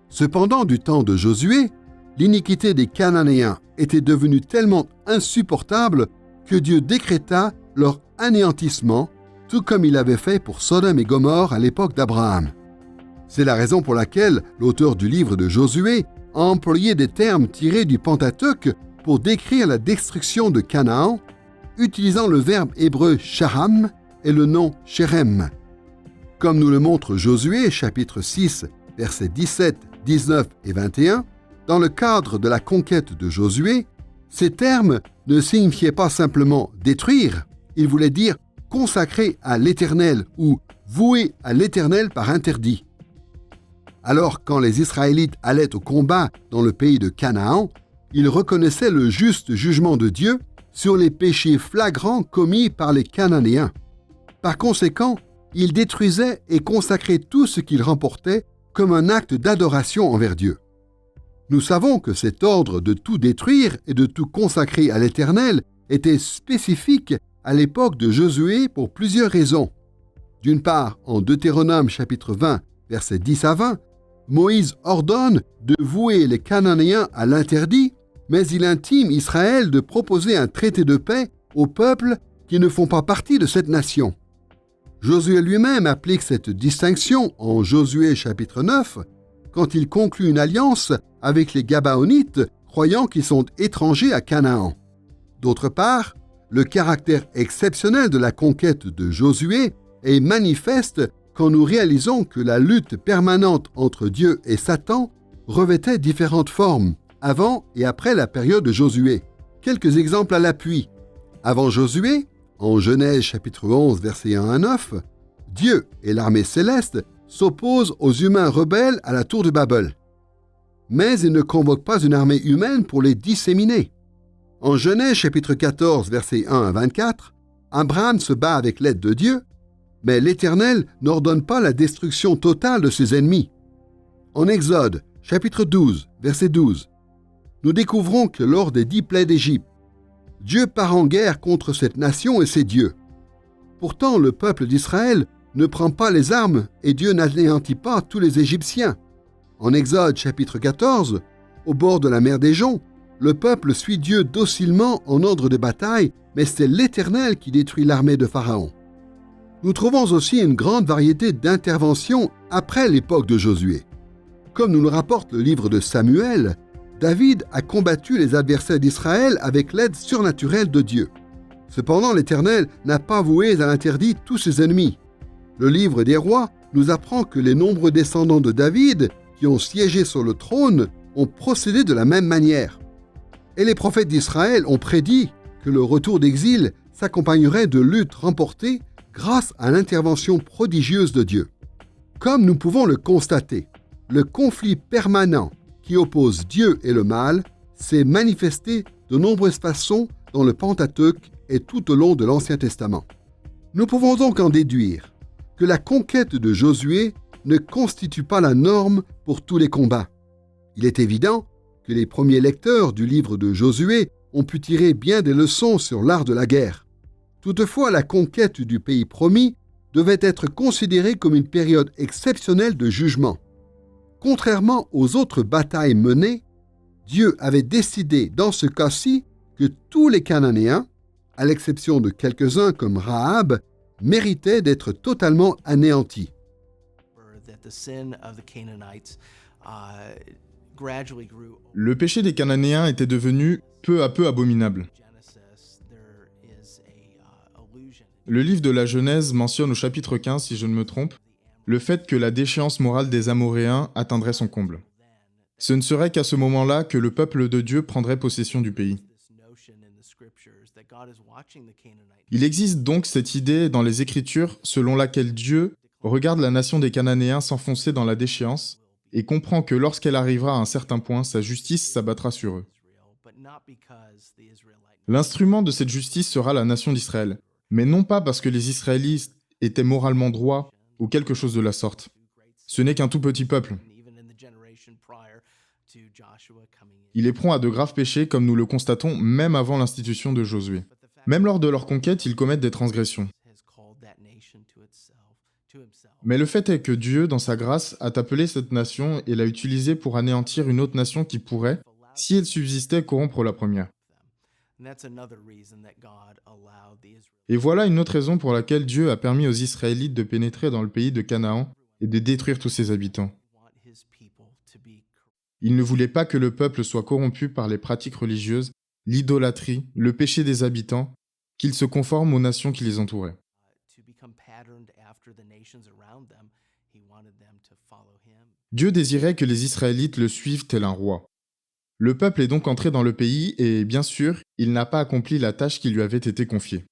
Cependant, du temps de Josué, l'iniquité des Cananéens était devenue tellement insupportable que Dieu décréta leur anéantissement tout comme il avait fait pour Sodome et Gomorrhe à l'époque d'Abraham. C'est la raison pour laquelle l'auteur du livre de Josué a employé des termes tirés du Pentateuque pour décrire la destruction de Canaan, utilisant le verbe hébreu shaham et le nom sherem. Comme nous le montre Josué, chapitre 6, versets 17, 19 et 21, dans le cadre de la conquête de Josué, ces termes ne signifiaient pas simplement détruire, ils voulaient dire consacrer à l'Éternel ou vouer à l'Éternel par interdit. Alors, quand les Israélites allaient au combat dans le pays de Canaan, ils reconnaissaient le juste jugement de Dieu sur les péchés flagrants commis par les Cananéens. Par conséquent, ils détruisaient et consacraient tout ce qu'ils remportaient comme un acte d'adoration envers Dieu. Nous savons que cet ordre de tout détruire et de tout consacrer à l'Éternel était spécifique à l'époque de Josué pour plusieurs raisons. D'une part, en Deutéronome chapitre 20, versets 10 à 20, Moïse ordonne de vouer les Cananéens à l'interdit, mais il intime Israël de proposer un traité de paix aux peuples qui ne font pas partie de cette nation. Josué lui-même applique cette distinction en Josué chapitre 9, quand il conclut une alliance avec les Gabaonites, croyant qu'ils sont étrangers à Canaan. D'autre part, le caractère exceptionnel de la conquête de Josué est manifeste quand nous réalisons que la lutte permanente entre Dieu et Satan revêtait différentes formes, avant et après la période de Josué. Quelques exemples à l'appui. Avant Josué, en Genèse chapitre 11, versets 1 à 9, Dieu et l'armée céleste s'opposent aux humains rebelles à la tour de Babel. Mais il ne convoque pas une armée humaine pour les disséminer. En Genèse chapitre 14, versets 1 à 24, Abraham se bat avec l'aide de Dieu, mais l'Éternel n'ordonne pas la destruction totale de ses ennemis. En Exode chapitre 12, verset 12, nous découvrons que lors des 10 plaies d'Égypte, Dieu part en guerre contre cette nation et ses dieux. Pourtant, le peuple d'Israël ne prend pas les armes et Dieu n'anéantit pas tous les Égyptiens. En Exode chapitre 14, au bord de la mer des Joncs, le peuple suit Dieu docilement en ordre de bataille, mais c'est l'Éternel qui détruit l'armée de Pharaon. Nous trouvons aussi une grande variété d'interventions après l'époque de Josué. Comme nous le rapporte le livre de Samuel, David a combattu les adversaires d'Israël avec l'aide surnaturelle de Dieu. Cependant, l'Éternel n'a pas voué à l'interdit tous ses ennemis. Le livre des rois nous apprend que les nombreux descendants de David qui ont siégé sur le trône ont procédé de la même manière. Et les prophètes d'Israël ont prédit que le retour d'exil s'accompagnerait de luttes remportées grâce à l'intervention prodigieuse de Dieu. Comme nous pouvons le constater, le conflit permanent qui oppose Dieu et le mal s'est manifesté de nombreuses façons dans le Pentateuque et tout au long de l'Ancien Testament. Nous pouvons donc en déduire que la conquête de Josué ne constitue pas la norme pour tous les combats. Il est évident que les premiers lecteurs du livre de Josué ont pu tirer bien des leçons sur l'art de la guerre. Toutefois, la conquête du pays promis devait être considérée comme une période exceptionnelle de jugement. Contrairement aux autres batailles menées, Dieu avait décidé dans ce cas-ci que tous les Cananéens, à l'exception de quelques-uns comme Rahab, méritaient d'être totalement anéantis. Le péché des Cananéens était devenu peu à peu abominable. Le livre de la Genèse mentionne au chapitre 15, si je ne me trompe, le fait que la déchéance morale des Amoréens atteindrait son comble. Ce ne serait qu'à ce moment-là que le peuple de Dieu prendrait possession du pays. Il existe donc cette idée dans les Écritures selon laquelle Dieu regarde la nation des Cananéens s'enfoncer dans la déchéance et comprend que lorsqu'elle arrivera à un certain point, sa justice s'abattra sur eux. L'instrument de cette justice sera la nation d'Israël, mais non pas parce que les Israélites étaient moralement droits ou quelque chose de la sorte. Ce n'est qu'un tout petit peuple. Il est prompt à de graves péchés comme nous le constatons même avant l'institution de Josué. Même lors de leur conquête, ils commettent des transgressions. Mais le fait est que Dieu, dans sa grâce, a appelé cette nation et l'a utilisée pour anéantir une autre nation qui pourrait, si elle subsistait, corrompre la première. Et voilà une autre raison pour laquelle Dieu a permis aux Israélites de pénétrer dans le pays de Canaan et de détruire tous ses habitants. Il ne voulait pas que le peuple soit corrompu par les pratiques religieuses, l'idolâtrie, le péché des habitants, qu'il se conforme aux nations qui les entouraient. Dieu désirait que les Israélites le suivent tel un roi. Le peuple est donc entré dans le pays et, bien sûr, il n'a pas accompli la tâche qui lui avait été confiée.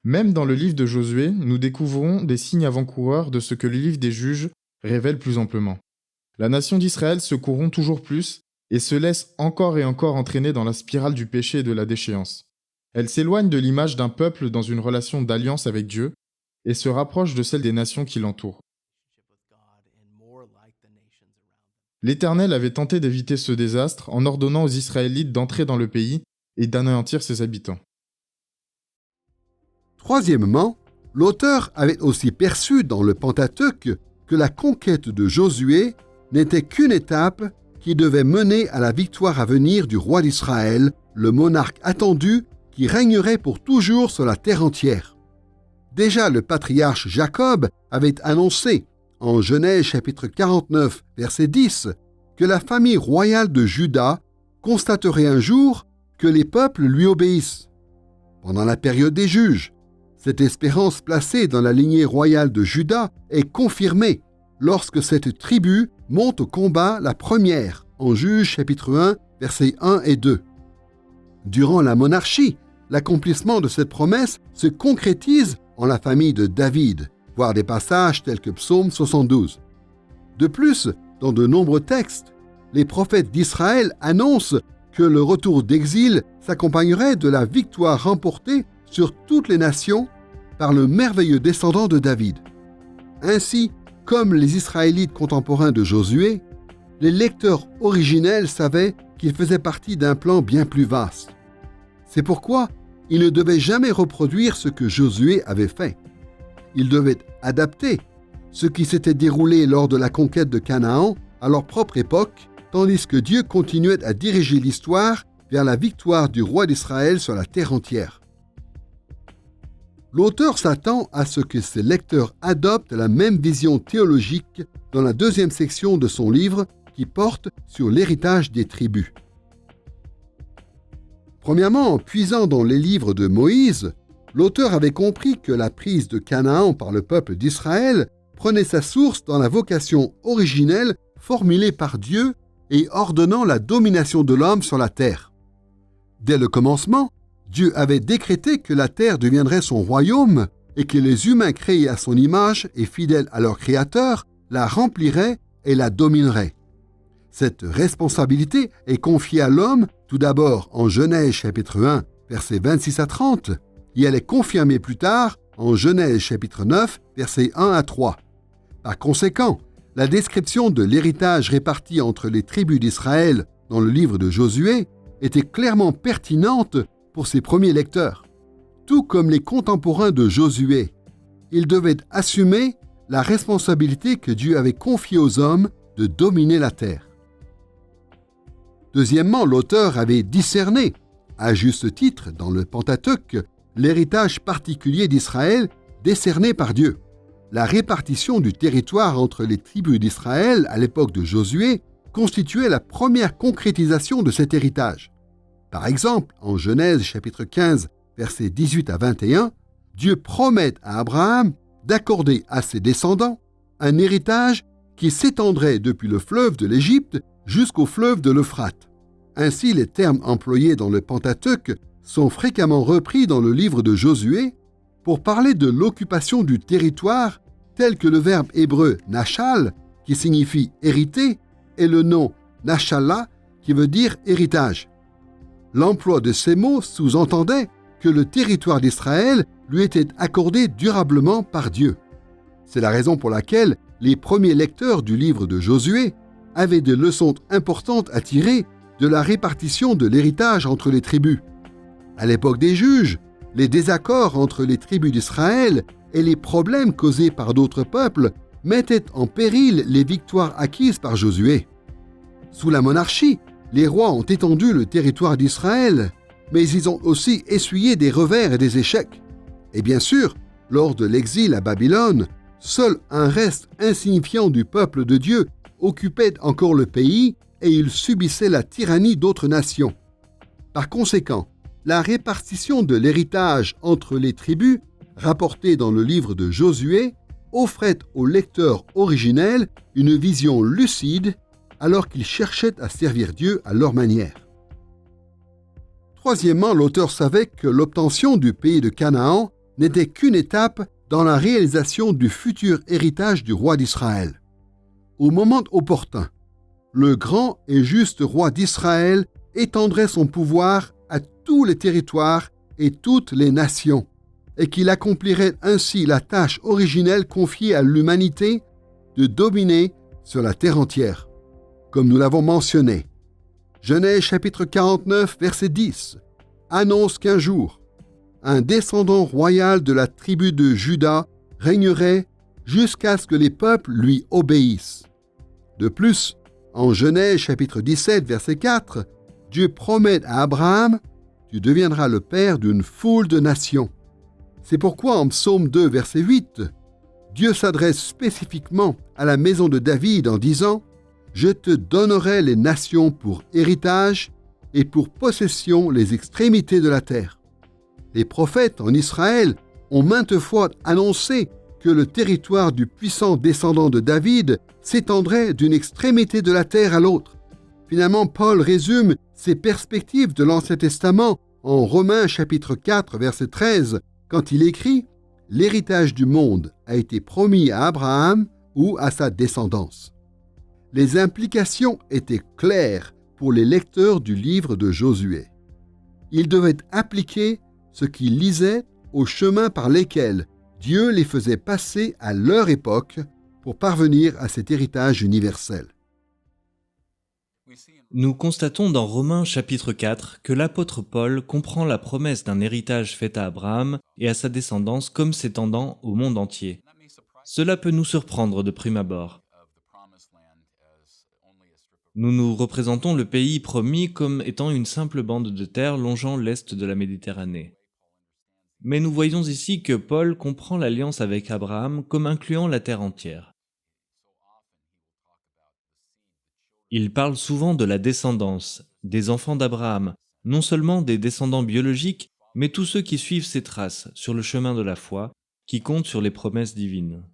Même dans le livre de Josué, nous découvrons des signes avant-coureurs de ce que le livre des Juges révèle plus amplement. La nation d'Israël se corrompt toujours plus et se laisse encore et encore entraîner dans la spirale du péché et de la déchéance. Elle s'éloigne de l'image d'un peuple dans une relation d'alliance avec Dieu et se rapproche de celle des nations qui l'entourent. L'Éternel avait tenté d'éviter ce désastre en ordonnant aux Israélites d'entrer dans le pays et d'anéantir ses habitants. Troisièmement, l'auteur avait aussi perçu dans le Pentateuque que la conquête de Josué n'était qu'une étape qui devait mener à la victoire à venir du roi d'Israël, le monarque attendu qui régnerait pour toujours sur la terre entière. Déjà le patriarche Jacob avait annoncé, en Genèse chapitre 49, verset 10, que la famille royale de Juda constaterait un jour que les peuples lui obéissent. Pendant la période des juges, cette espérance placée dans la lignée royale de Juda est confirmée lorsque cette tribu monte au combat la première, en Juges chapitre 1, versets 1 et 2. Durant la monarchie, l'accomplissement de cette promesse se concrétise en la famille de David, voire des passages tels que Psaume 72. De plus, dans de nombreux textes, les prophètes d'Israël annoncent que le retour d'exil s'accompagnerait de la victoire remportée sur toutes les nations par le merveilleux descendant de David. Ainsi, comme les Israélites contemporains de Josué, les lecteurs originels savaient qu'il faisait partie d'un plan bien plus vaste. C'est pourquoi ils ne devaient jamais reproduire ce que Josué avait fait. Ils devaient adapter ce qui s'était déroulé lors de la conquête de Canaan à leur propre époque, tandis que Dieu continuait à diriger l'histoire vers la victoire du roi d'Israël sur la terre entière. L'auteur s'attend à ce que ses lecteurs adoptent la même vision théologique dans la deuxième section de son livre qui porte sur l'héritage des tribus. Premièrement, en puisant dans les livres de Moïse, l'auteur avait compris que la prise de Canaan par le peuple d'Israël prenait sa source dans la vocation originelle formulée par Dieu et ordonnant la domination de l'homme sur la terre. Dès le commencement, Dieu avait décrété que la terre deviendrait son royaume et que les humains créés à son image et fidèles à leur Créateur la rempliraient et la domineraient. Cette responsabilité est confiée à l'homme tout d'abord en Genèse chapitre 1, versets 26 à 30, et elle est confirmée plus tard en Genèse chapitre 9, versets 1 à 3. Par conséquent, la description de l'héritage réparti entre les tribus d'Israël dans le livre de Josué était clairement pertinente pour ses premiers lecteurs. Tout comme les contemporains de Josué, ils devaient assumer la responsabilité que Dieu avait confiée aux hommes de dominer la terre. Deuxièmement, l'auteur avait discerné, à juste titre dans le Pentateuque, l'héritage particulier d'Israël décerné par Dieu. La répartition du territoire entre les tribus d'Israël à l'époque de Josué constituait la première concrétisation de cet héritage. Par exemple, en Genèse chapitre 15, versets 18 à 21, Dieu promet à Abraham d'accorder à ses descendants un héritage qui s'étendrait depuis le fleuve de l'Égypte jusqu'au fleuve de l'Euphrate. Ainsi, les termes employés dans le Pentateuque sont fréquemment repris dans le livre de Josué pour parler de l'occupation du territoire tel que le verbe hébreu « nachal » qui signifie « hériter » et le nom « nachala » qui veut dire « héritage ». L'emploi de ces mots sous-entendait que le territoire d'Israël lui était accordé durablement par Dieu. C'est la raison pour laquelle les premiers lecteurs du livre de Josué avaient des leçons importantes à tirer de la répartition de l'héritage entre les tribus. À l'époque des juges, les désaccords entre les tribus d'Israël et les problèmes causés par d'autres peuples mettaient en péril les victoires acquises par Josué. Sous la monarchie, les rois ont étendu le territoire d'Israël, mais ils ont aussi essuyé des revers et des échecs. Et bien sûr, lors de l'exil à Babylone, seul un reste insignifiant du peuple de Dieu occupait encore le pays et il subissait la tyrannie d'autres nations. Par conséquent, la répartition de l'héritage entre les tribus, rapportée dans le livre de Josué, offrait au lecteur originel une vision lucide alors qu'ils cherchaient à servir Dieu à leur manière. Troisièmement, l'auteur savait que l'obtention du pays de Canaan n'était qu'une étape dans la réalisation du futur héritage du roi d'Israël. Au moment opportun, le grand et juste roi d'Israël étendrait son pouvoir à tous les territoires et toutes les nations, et qu'il accomplirait ainsi la tâche originelle confiée à l'humanité de dominer sur la terre entière. Comme nous l'avons mentionné, Genèse chapitre 49, verset 10, annonce qu'un jour, un descendant royal de la tribu de Juda régnerait jusqu'à ce que les peuples lui obéissent. De plus, en Genèse chapitre 17, verset 4, Dieu promet à Abraham « Tu deviendras le père d'une foule de nations ». C'est pourquoi en Psaume 2, verset 8, Dieu s'adresse spécifiquement à la maison de David en disant « Je te donnerai les nations pour héritage et pour possession les extrémités de la terre ». Les prophètes en Israël ont maintes fois annoncé que le territoire du puissant descendant de David s'étendrait d'une extrémité de la terre à l'autre. Finalement, Paul résume ses perspectives de l'Ancien Testament en Romains chapitre 4, verset 13, quand il écrit « L'héritage du monde a été promis à Abraham ou à sa descendance ». Les implications étaient claires pour les lecteurs du livre de Josué. Ils devaient appliquer ce qu'ils lisaient aux chemins par lesquels Dieu les faisait passer à leur époque pour parvenir à cet héritage universel. Nous constatons dans Romains chapitre 4 que l'apôtre Paul comprend la promesse d'un héritage fait à Abraham et à sa descendance comme s'étendant au monde entier. Cela peut nous surprendre de prime abord. Nous nous représentons le pays promis comme étant une simple bande de terre longeant l'est de la Méditerranée. Mais nous voyons ici que Paul comprend l'alliance avec Abraham comme incluant la terre entière. Il parle souvent de la descendance, des enfants d'Abraham, non seulement des descendants biologiques, mais tous ceux qui suivent ses traces sur le chemin de la foi, qui comptent sur les promesses divines.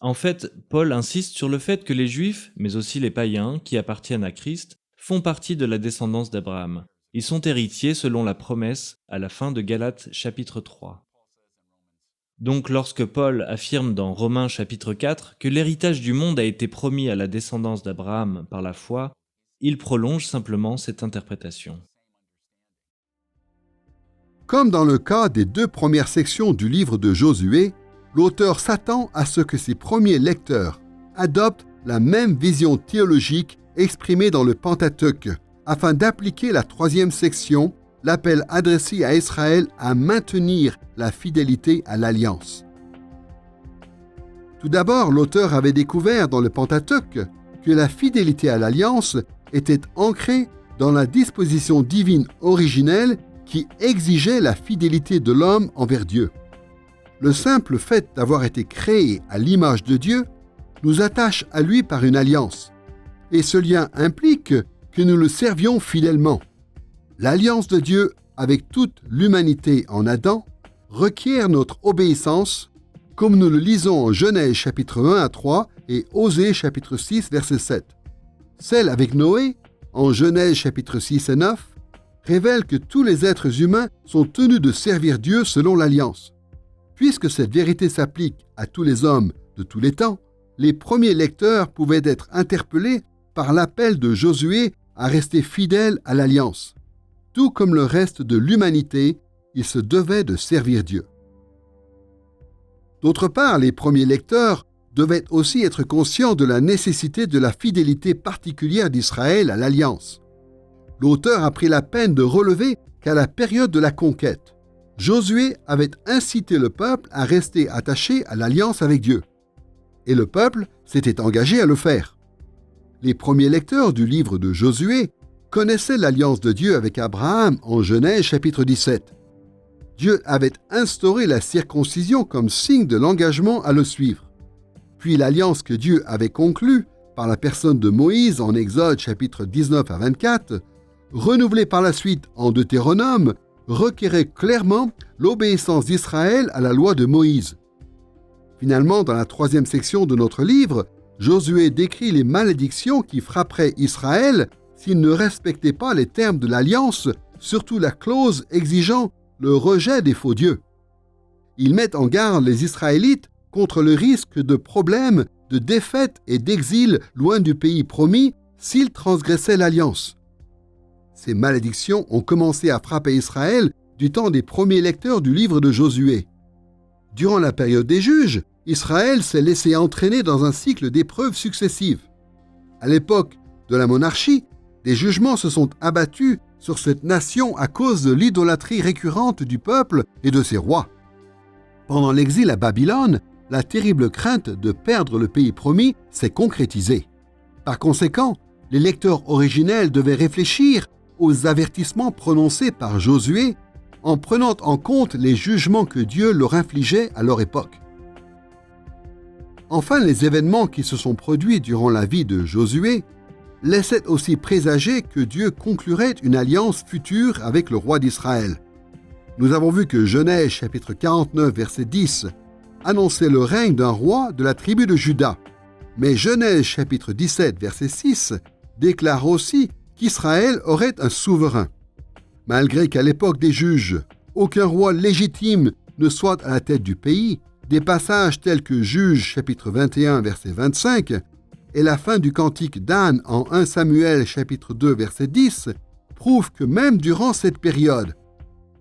En fait, Paul insiste sur le fait que les Juifs, mais aussi les païens qui appartiennent à Christ, font partie de la descendance d'Abraham. Ils sont héritiers selon la promesse à la fin de Galates chapitre 3. Donc lorsque Paul affirme dans Romains chapitre 4 que l'héritage du monde a été promis à la descendance d'Abraham par la foi, il prolonge simplement cette interprétation. Comme dans le cas des 2 premières sections du livre de Josué, l'auteur s'attend à ce que ses premiers lecteurs adoptent la même vision théologique exprimée dans le Pentateuque, afin d'appliquer la 3e section, l'appel adressé à Israël à maintenir la fidélité à l'alliance. Tout d'abord, l'auteur avait découvert dans le Pentateuque que la fidélité à l'alliance était ancrée dans la disposition divine originelle qui exigeait la fidélité de l'homme envers Dieu. Le simple fait d'avoir été créé à l'image de Dieu nous attache à lui par une alliance, et ce lien implique que nous le servions fidèlement. L'alliance de Dieu avec toute l'humanité en Adam requiert notre obéissance, comme nous le lisons en Genèse chapitre 1 à 3 et Osée chapitre 6 verset 7. Celle avec Noé, en Genèse chapitre 6 et 9, révèle que tous les êtres humains sont tenus de servir Dieu selon l'alliance. Puisque cette vérité s'applique à tous les hommes de tous les temps, les premiers lecteurs pouvaient être interpellés par l'appel de Josué à rester fidèles à l'alliance. Tout comme le reste de l'humanité, ils se devaient de servir Dieu. D'autre part, les premiers lecteurs devaient aussi être conscients de la nécessité de la fidélité particulière d'Israël à l'alliance. L'auteur a pris la peine de relever qu'à la période de la conquête, Josué avait incité le peuple à rester attaché à l'alliance avec Dieu. Et le peuple s'était engagé à le faire. Les premiers lecteurs du livre de Josué connaissaient l'alliance de Dieu avec Abraham en Genèse chapitre 17. Dieu avait instauré la circoncision comme signe de l'engagement à le suivre. Puis l'alliance que Dieu avait conclue par la personne de Moïse en Exode chapitre 19 à 24, renouvelée par la suite en Deutéronome, requérait clairement l'obéissance d'Israël à la loi de Moïse. Finalement, dans la 3e section de notre livre, Josué décrit les malédictions qui frapperaient Israël s'il ne respectait pas les termes de l'alliance, surtout la clause exigeant le rejet des faux dieux. Il met en garde les Israélites contre le risque de problèmes, de défaite et d'exil loin du pays promis s'ils transgressaient l'alliance. Ces malédictions ont commencé à frapper Israël du temps des premiers lecteurs du livre de Josué. Durant la période des juges, Israël s'est laissé entraîner dans un cycle d'épreuves successives. À l'époque de la monarchie, des jugements se sont abattus sur cette nation à cause de l'idolâtrie récurrente du peuple et de ses rois. Pendant l'exil à Babylone, la terrible crainte de perdre le pays promis s'est concrétisée. Par conséquent, les lecteurs originels devaient réfléchir aux avertissements prononcés par Josué en prenant en compte les jugements que Dieu leur infligeait à leur époque. Enfin, les événements qui se sont produits durant la vie de Josué laissaient aussi présager que Dieu conclurait une alliance future avec le roi d'Israël. Nous avons vu que Genèse chapitre 49 verset 10 annonçait le règne d'un roi de la tribu de Juda, mais Genèse chapitre 17 verset 6 déclare aussi qu'Israël aurait un souverain. Malgré qu'à l'époque des juges, aucun roi légitime ne soit à la tête du pays, des passages tels que Juges chapitre 21 verset 25 et la fin du cantique d'Anne en 1 Samuel chapitre 2 verset 10 prouvent que même durant cette période,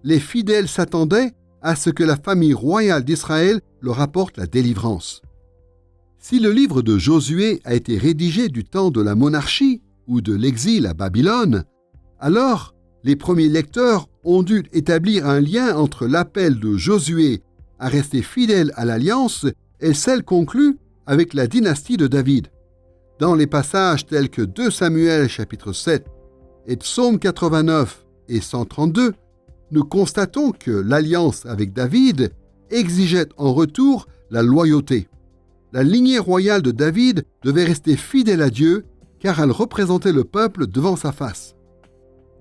les fidèles s'attendaient à ce que la famille royale d'Israël leur apporte la délivrance. Si le livre de Josué a été rédigé du temps de la monarchie ou de l'exil à Babylone, alors les premiers lecteurs ont dû établir un lien entre l'appel de Josué à rester fidèle à l'alliance et celle conclue avec la dynastie de David. Dans les passages tels que 2 Samuel chapitre 7 et Psaume 89 et 132, nous constatons que l'alliance avec David exigeait en retour la loyauté. La lignée royale de David devait rester fidèle à Dieu car elle représentait le peuple devant sa face.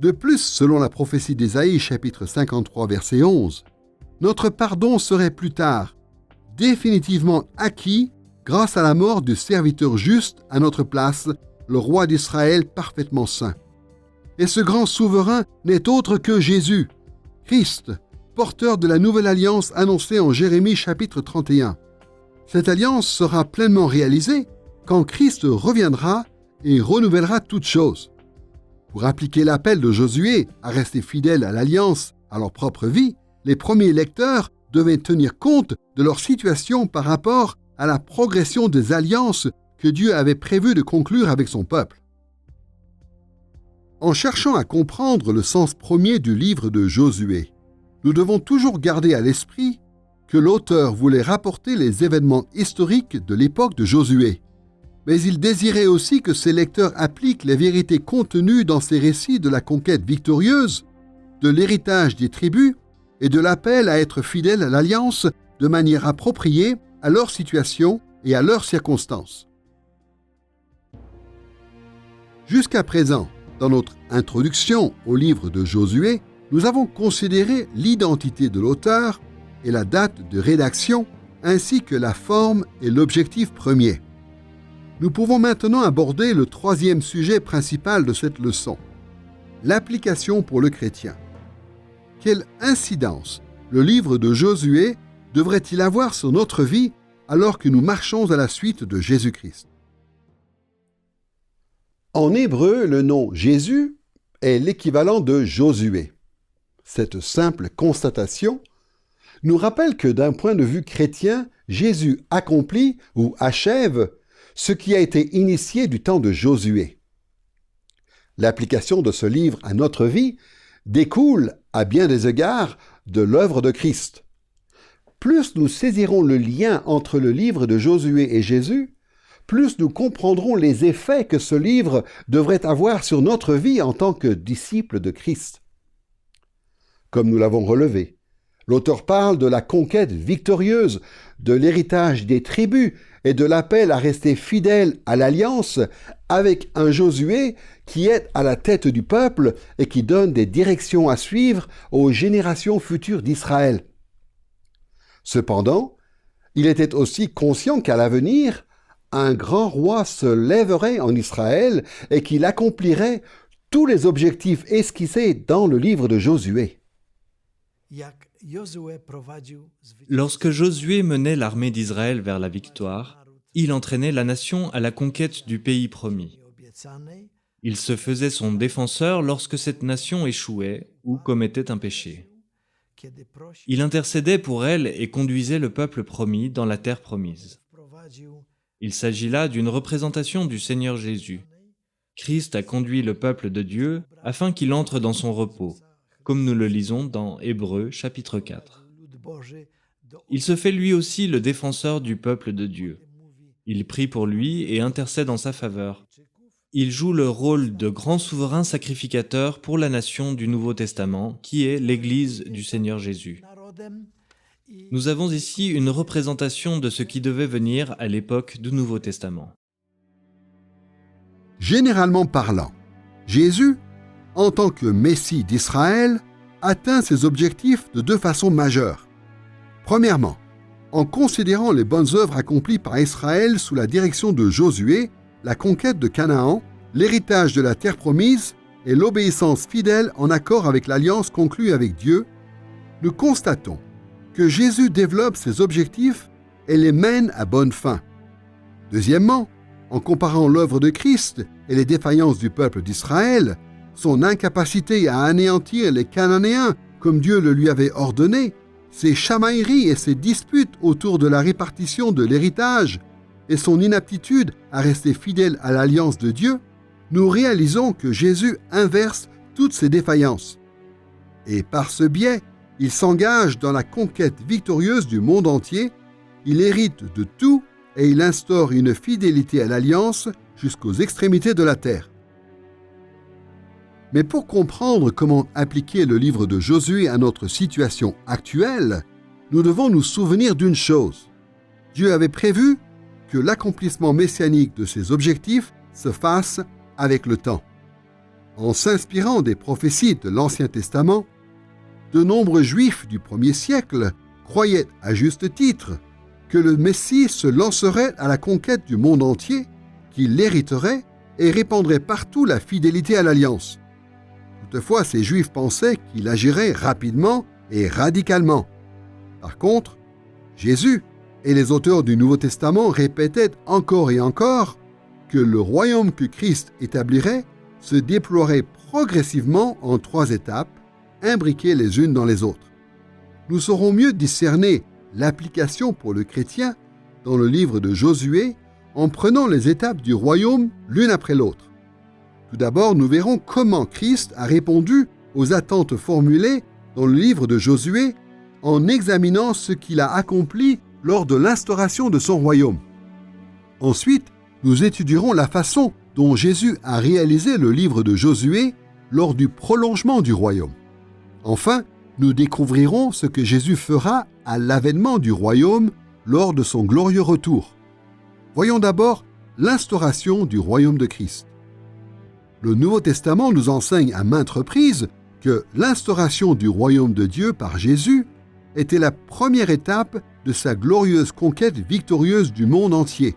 De plus, selon la prophétie d'Ésaïe chapitre 53 verset 11, notre pardon serait plus tard définitivement acquis grâce à la mort du serviteur juste à notre place, le roi d'Israël parfaitement saint. Et ce grand souverain n'est autre que Jésus, Christ, porteur de la nouvelle alliance annoncée en Jérémie chapitre 31. Cette alliance sera pleinement réalisée quand Christ reviendra et renouvellera toutes choses. Pour appliquer l'appel de Josué à rester fidèles à l'alliance à leur propre vie, les premiers lecteurs devaient tenir compte de leur situation par rapport à la progression des alliances que Dieu avait prévu de conclure avec son peuple. En cherchant à comprendre le sens premier du livre de Josué, nous devons toujours garder à l'esprit que l'auteur voulait rapporter les événements historiques de l'époque de Josué, mais il désirait aussi que ses lecteurs appliquent les vérités contenues dans ces récits de la conquête victorieuse, de l'héritage des tribus et de l'appel à être fidèles à l'alliance de manière appropriée à leur situation et à leurs circonstances. Jusqu'à présent, dans notre introduction au livre de Josué, nous avons considéré l'identité de l'auteur et la date de rédaction, ainsi que la forme et l'objectif premier. Nous pouvons maintenant aborder le troisième sujet principal de cette leçon, l'application pour le chrétien. Quelle incidence le livre de Josué devrait-il avoir sur notre vie alors que nous marchons à la suite de Jésus-Christ? En hébreu, le nom Jésus est l'équivalent de Josué. Cette simple constatation nous rappelle que d'un point de vue chrétien, Jésus accomplit ou achève ce qui a été initié du temps de Josué. L'application de ce livre à notre vie découle, à bien des égards, de l'œuvre de Christ. Plus nous saisirons le lien entre le livre de Josué et Jésus, plus nous comprendrons les effets que ce livre devrait avoir sur notre vie en tant que disciples de Christ. Comme nous l'avons relevé, l'auteur parle de la conquête victorieuse, de l'héritage des tribus et de l'appel à rester fidèle à l'alliance avec un Josué qui est à la tête du peuple et qui donne des directions à suivre aux générations futures d'Israël. Cependant, il était aussi conscient qu'à l'avenir, un grand roi se lèverait en Israël et qu'il accomplirait tous les objectifs esquissés dans le livre de Josué. Lorsque Josué menait l'armée d'Israël vers la victoire, il entraînait la nation à la conquête du pays promis. Il se faisait son défenseur lorsque cette nation échouait ou commettait un péché. Il intercédait pour elle et conduisait le peuple promis dans la terre promise. Il s'agit là d'une représentation du Seigneur Jésus. Christ a conduit le peuple de Dieu afin qu'il entre dans son repos, comme nous le lisons dans Hébreux chapitre 4. Il se fait lui aussi le défenseur du peuple de Dieu. Il prie pour lui et intercède en sa faveur. Il joue le rôle de grand souverain sacrificateur pour la nation du Nouveau Testament, qui est l'Église du Seigneur Jésus. Nous avons ici une représentation de ce qui devait venir à l'époque du Nouveau Testament. Généralement parlant, Jésus, en tant que Messie d'Israël, atteint ses objectifs de deux façons majeures. Premièrement, en considérant les bonnes œuvres accomplies par Israël sous la direction de Josué, la conquête de Canaan, l'héritage de la terre promise et l'obéissance fidèle en accord avec l'alliance conclue avec Dieu, nous constatons que Jésus développe ses objectifs et les mène à bonne fin. Deuxièmement, en comparant l'œuvre de Christ et les défaillances du peuple d'Israël, son incapacité à anéantir les Cananéens comme Dieu le lui avait ordonné, ses chamailleries et ses disputes autour de la répartition de l'héritage et son inaptitude à rester fidèle à l'alliance de Dieu, nous réalisons que Jésus inverse toutes ces défaillances. Et par ce biais, il s'engage dans la conquête victorieuse du monde entier, il hérite de tout et il instaure une fidélité à l'alliance jusqu'aux extrémités de la terre. Mais pour comprendre comment appliquer le livre de Josué à notre situation actuelle, nous devons nous souvenir d'une chose. Dieu avait prévu que l'accomplissement messianique de ses objectifs se fasse avec le temps. En s'inspirant des prophéties de l'Ancien Testament, de nombreux Juifs du 1er siècle croyaient à juste titre que le Messie se lancerait à la conquête du monde entier, qu'il l'hériterait et répandrait partout la fidélité à l'alliance. Toutefois, ces Juifs pensaient qu'il agirait rapidement et radicalement. Par contre, Jésus et les auteurs du Nouveau Testament répétaient encore et encore que le royaume que Christ établirait se déploierait progressivement en 3 étapes, imbriquées les unes dans les autres. Nous saurons mieux discerner l'application pour le chrétien dans le livre de Josué en prenant les étapes du royaume l'une après l'autre. Tout d'abord, nous verrons comment Christ a répondu aux attentes formulées dans le livre de Josué en examinant ce qu'il a accompli lors de l'instauration de son royaume. Ensuite, nous étudierons la façon dont Jésus a réalisé le livre de Josué lors du prolongement du royaume. Enfin, nous découvrirons ce que Jésus fera à l'avènement du royaume lors de son glorieux retour. Voyons d'abord l'instauration du royaume de Christ. Le Nouveau Testament nous enseigne à maintes reprises que l'instauration du royaume de Dieu par Jésus était la première étape de sa glorieuse conquête victorieuse du monde entier.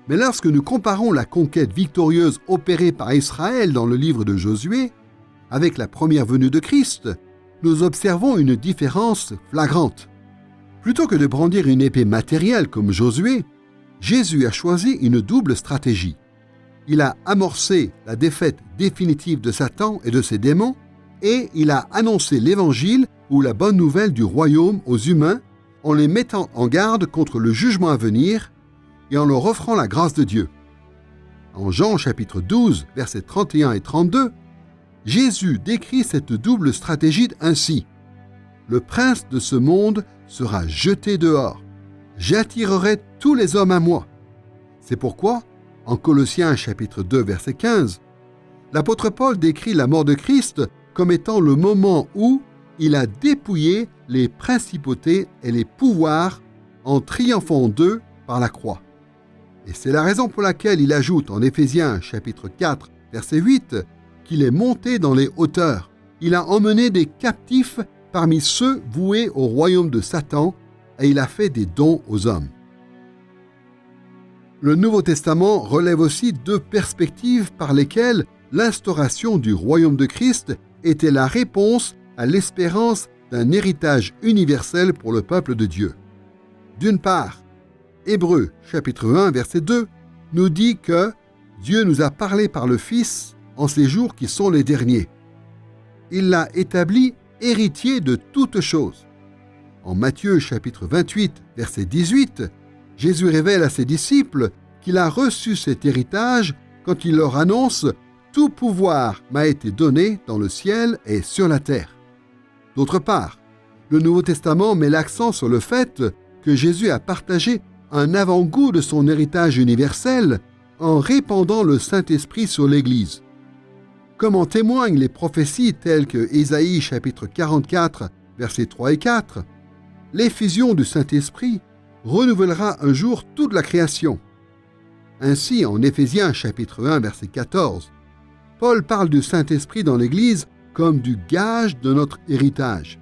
Mais lorsque nous comparons la conquête victorieuse opérée par Israël dans le livre de Josué avec la première venue de Christ, nous observons une différence flagrante. Plutôt que de brandir une épée matérielle comme Josué, Jésus a choisi une double stratégie. Il a amorcé la défaite définitive de Satan et de ses démons, et il a annoncé l'évangile ou la bonne nouvelle du royaume aux humains en les mettant en garde contre le jugement à venir et en leur offrant la grâce de Dieu. En Jean chapitre 12, versets 31 et 32, Jésus décrit cette double stratégie ainsi. « Le prince de ce monde sera jeté dehors. J'attirerai tous les hommes à moi. C'est pourquoi, en Colossiens chapitre 2 verset 15, l'apôtre Paul décrit la mort de Christ comme étant le moment où il a dépouillé les principautés et les pouvoirs en triomphant d'eux par la croix. Et c'est la raison pour laquelle il ajoute en Éphésiens chapitre 4 verset 8 qu'il est monté dans les hauteurs. Il a emmené des captifs parmi ceux voués au royaume de Satan et il a fait des dons aux hommes. Le Nouveau Testament relève aussi deux perspectives par lesquelles l'instauration du royaume de Christ était la réponse à l'espérance d'un héritage universel pour le peuple de Dieu. D'une part, Hébreux chapitre 1 verset 2 nous dit que Dieu nous a parlé par le Fils en ces jours qui sont les derniers. Il l'a établi héritier de toutes choses. En Matthieu chapitre 28 verset 18, Jésus révèle à ses disciples qu'il a reçu cet héritage quand il leur annonce « Tout pouvoir m'a été donné dans le ciel et sur la terre ». D'autre part, le Nouveau Testament met l'accent sur le fait que Jésus a partagé un avant-goût de son héritage universel en répandant le Saint-Esprit sur l'Église. Comme en témoignent les prophéties telles que Ésaïe chapitre 44 versets 3 et 4, l'effusion du Saint-Esprit renouvellera un jour toute la création. Ainsi, en Éphésiens chapitre 1 verset 14, Paul parle du Saint-Esprit dans l'Église comme du gage de notre héritage.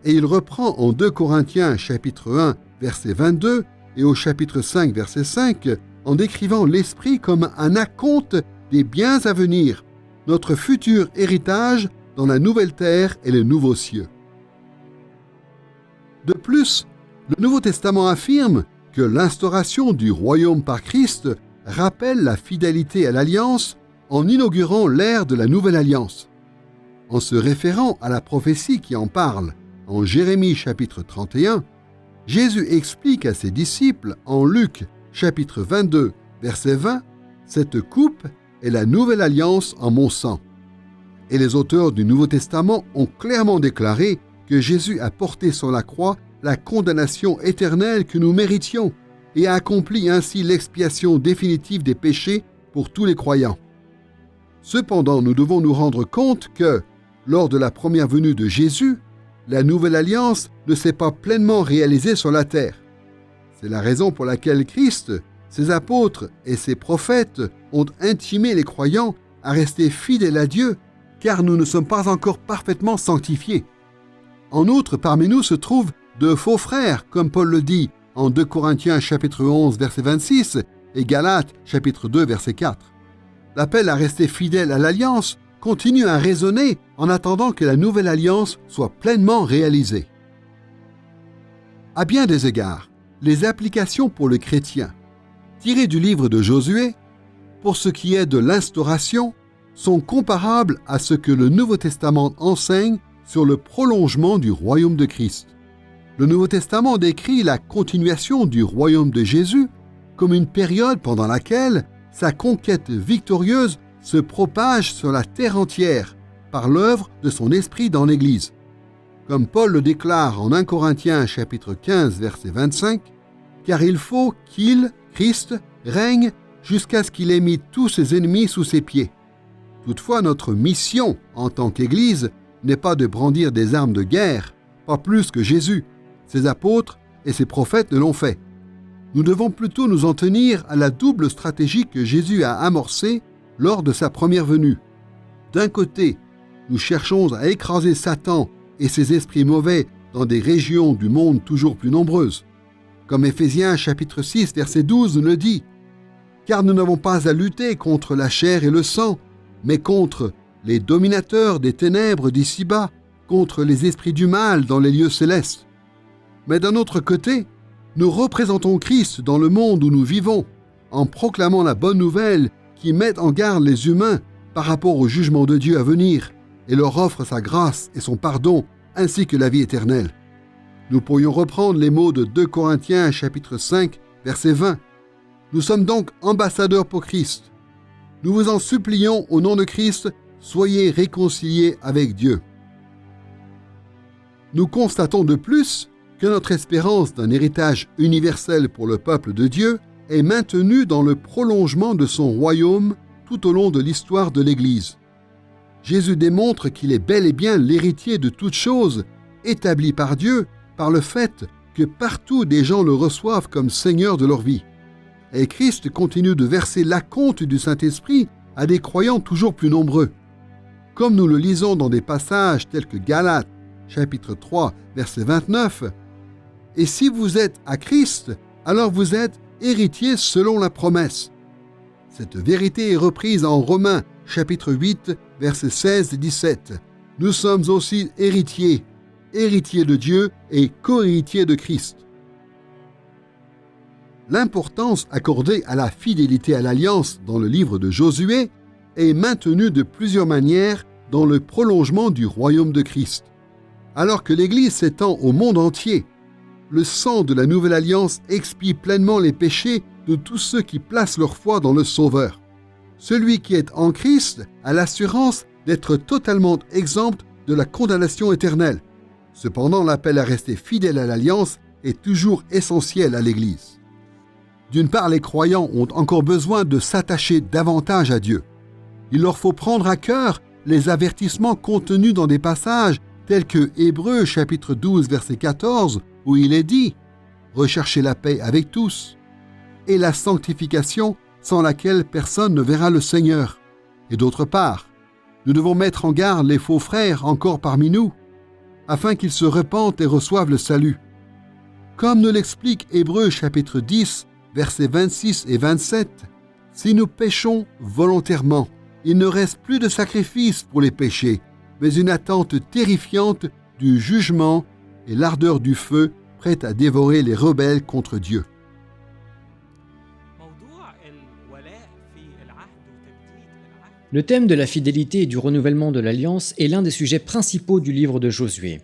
Et il reprend en 2 Corinthiens chapitre 1 verset 22 et au chapitre 5 verset 5 en décrivant l'Esprit comme un acompte des biens à venir, notre futur héritage dans la nouvelle terre et les nouveaux cieux. De plus, le Nouveau Testament affirme que l'instauration du royaume par Christ rappelle la fidélité à l'alliance en inaugurant l'ère de la nouvelle alliance. En se référant à la prophétie qui en parle, en Jérémie chapitre 31, Jésus explique à ses disciples en Luc chapitre 22 verset 20 « Cette coupe est la nouvelle alliance en mon sang ». Et les auteurs du Nouveau Testament ont clairement déclaré que Jésus a porté sur la croix la condamnation éternelle que nous méritions et a accompli ainsi l'expiation définitive des péchés pour tous les croyants. Cependant, nous devons nous rendre compte que, lors de la première venue de Jésus, la nouvelle alliance ne s'est pas pleinement réalisée sur la terre. C'est la raison pour laquelle Christ, ses apôtres et ses prophètes ont intimé les croyants à rester fidèles à Dieu, car nous ne sommes pas encore parfaitement sanctifiés. En outre, parmi nous se trouvent de faux frères, comme Paul le dit en 2 Corinthiens chapitre 11 verset 26 et Galates chapitre 2 verset 4. L'appel à rester fidèle à l'alliance continue à résonner en attendant que la nouvelle alliance soit pleinement réalisée. À bien des égards, les applications pour le chrétien, tirées du livre de Josué, pour ce qui est de l'instauration, sont comparables à ce que le Nouveau Testament enseigne sur le prolongement du royaume de Christ. Le Nouveau Testament décrit la continuation du royaume de Jésus comme une période pendant laquelle sa conquête victorieuse se propage sur la terre entière par l'œuvre de son Esprit dans l'Église. Comme Paul le déclare en 1 Corinthiens chapitre 15 verset 25, « Car il faut qu'il, Christ, règne jusqu'à ce qu'il ait mis tous ses ennemis sous ses pieds. » Toutefois, notre mission en tant qu'Église n'est pas de brandir des armes de guerre, pas plus que Jésus, ses apôtres et ses prophètes ne l'ont fait. Nous devons plutôt nous en tenir à la double stratégie que Jésus a amorcée lors de sa première venue. D'un côté, nous cherchons à écraser Satan et ses esprits mauvais dans des régions du monde toujours plus nombreuses. Comme Éphésiens chapitre 6 verset 12 nous le dit, « Car nous n'avons pas à lutter contre la chair et le sang, mais contre les dominateurs des ténèbres d'ici-bas, contre les esprits du mal dans les lieux célestes. » Mais d'un autre côté, nous représentons Christ dans le monde où nous vivons, en proclamant la bonne nouvelle qui met en garde les humains par rapport au jugement de Dieu à venir et leur offre sa grâce et son pardon ainsi que la vie éternelle. Nous pourrions reprendre les mots de 2 Corinthiens chapitre 5 verset 20. Nous sommes donc ambassadeurs pour Christ. Nous vous en supplions au nom de Christ, soyez réconciliés avec Dieu. Nous constatons de plus que notre espérance d'un héritage universel pour le peuple de Dieu est maintenu dans le prolongement de son royaume tout au long de l'histoire de l'Église. Jésus démontre qu'il est bel et bien l'héritier de toutes choses, établi par Dieu par le fait que partout des gens le reçoivent comme Seigneur de leur vie. Et Christ continue de verser l'acompte du Saint-Esprit à des croyants toujours plus nombreux. Comme nous le lisons dans des passages tels que Galates, chapitre 3, verset 29, « Et si vous êtes à Christ, alors vous êtes héritiers selon la promesse. » Cette vérité est reprise en Romains, chapitre 8, versets 16 et 17. « Nous sommes aussi héritiers de Dieu et co-héritiers de Christ. » L'importance accordée à la fidélité à l'alliance dans le livre de Josué est maintenue de plusieurs manières dans le prolongement du royaume de Christ. Alors que l'Église s'étend au monde entier, le sang de la nouvelle alliance expie pleinement les péchés de tous ceux qui placent leur foi dans le Sauveur. Celui qui est en Christ a l'assurance d'être totalement exempt de la condamnation éternelle. Cependant, l'appel à rester fidèle à l'alliance est toujours essentiel à l'Église. D'une part, les croyants ont encore besoin de s'attacher davantage à Dieu. Il leur faut prendre à cœur les avertissements contenus dans des passages tels que Hébreux chapitre 12 verset 14 où il est dit « Recherchez la paix avec tous » et la sanctification sans laquelle personne ne verra le Seigneur. Et d'autre part, nous devons mettre en garde les faux frères encore parmi nous afin qu'ils se repentent et reçoivent le salut. Comme nous l'explique Hébreux chapitre 10 versets 26 et 27, « Si nous péchons volontairement, il ne reste plus de sacrifice pour les péchés, mais une attente terrifiante du jugement et l'ardeur du feu prête à dévorer les rebelles contre Dieu. » Le thème de la fidélité et du renouvellement de l'Alliance est l'un des sujets principaux du livre de Josué.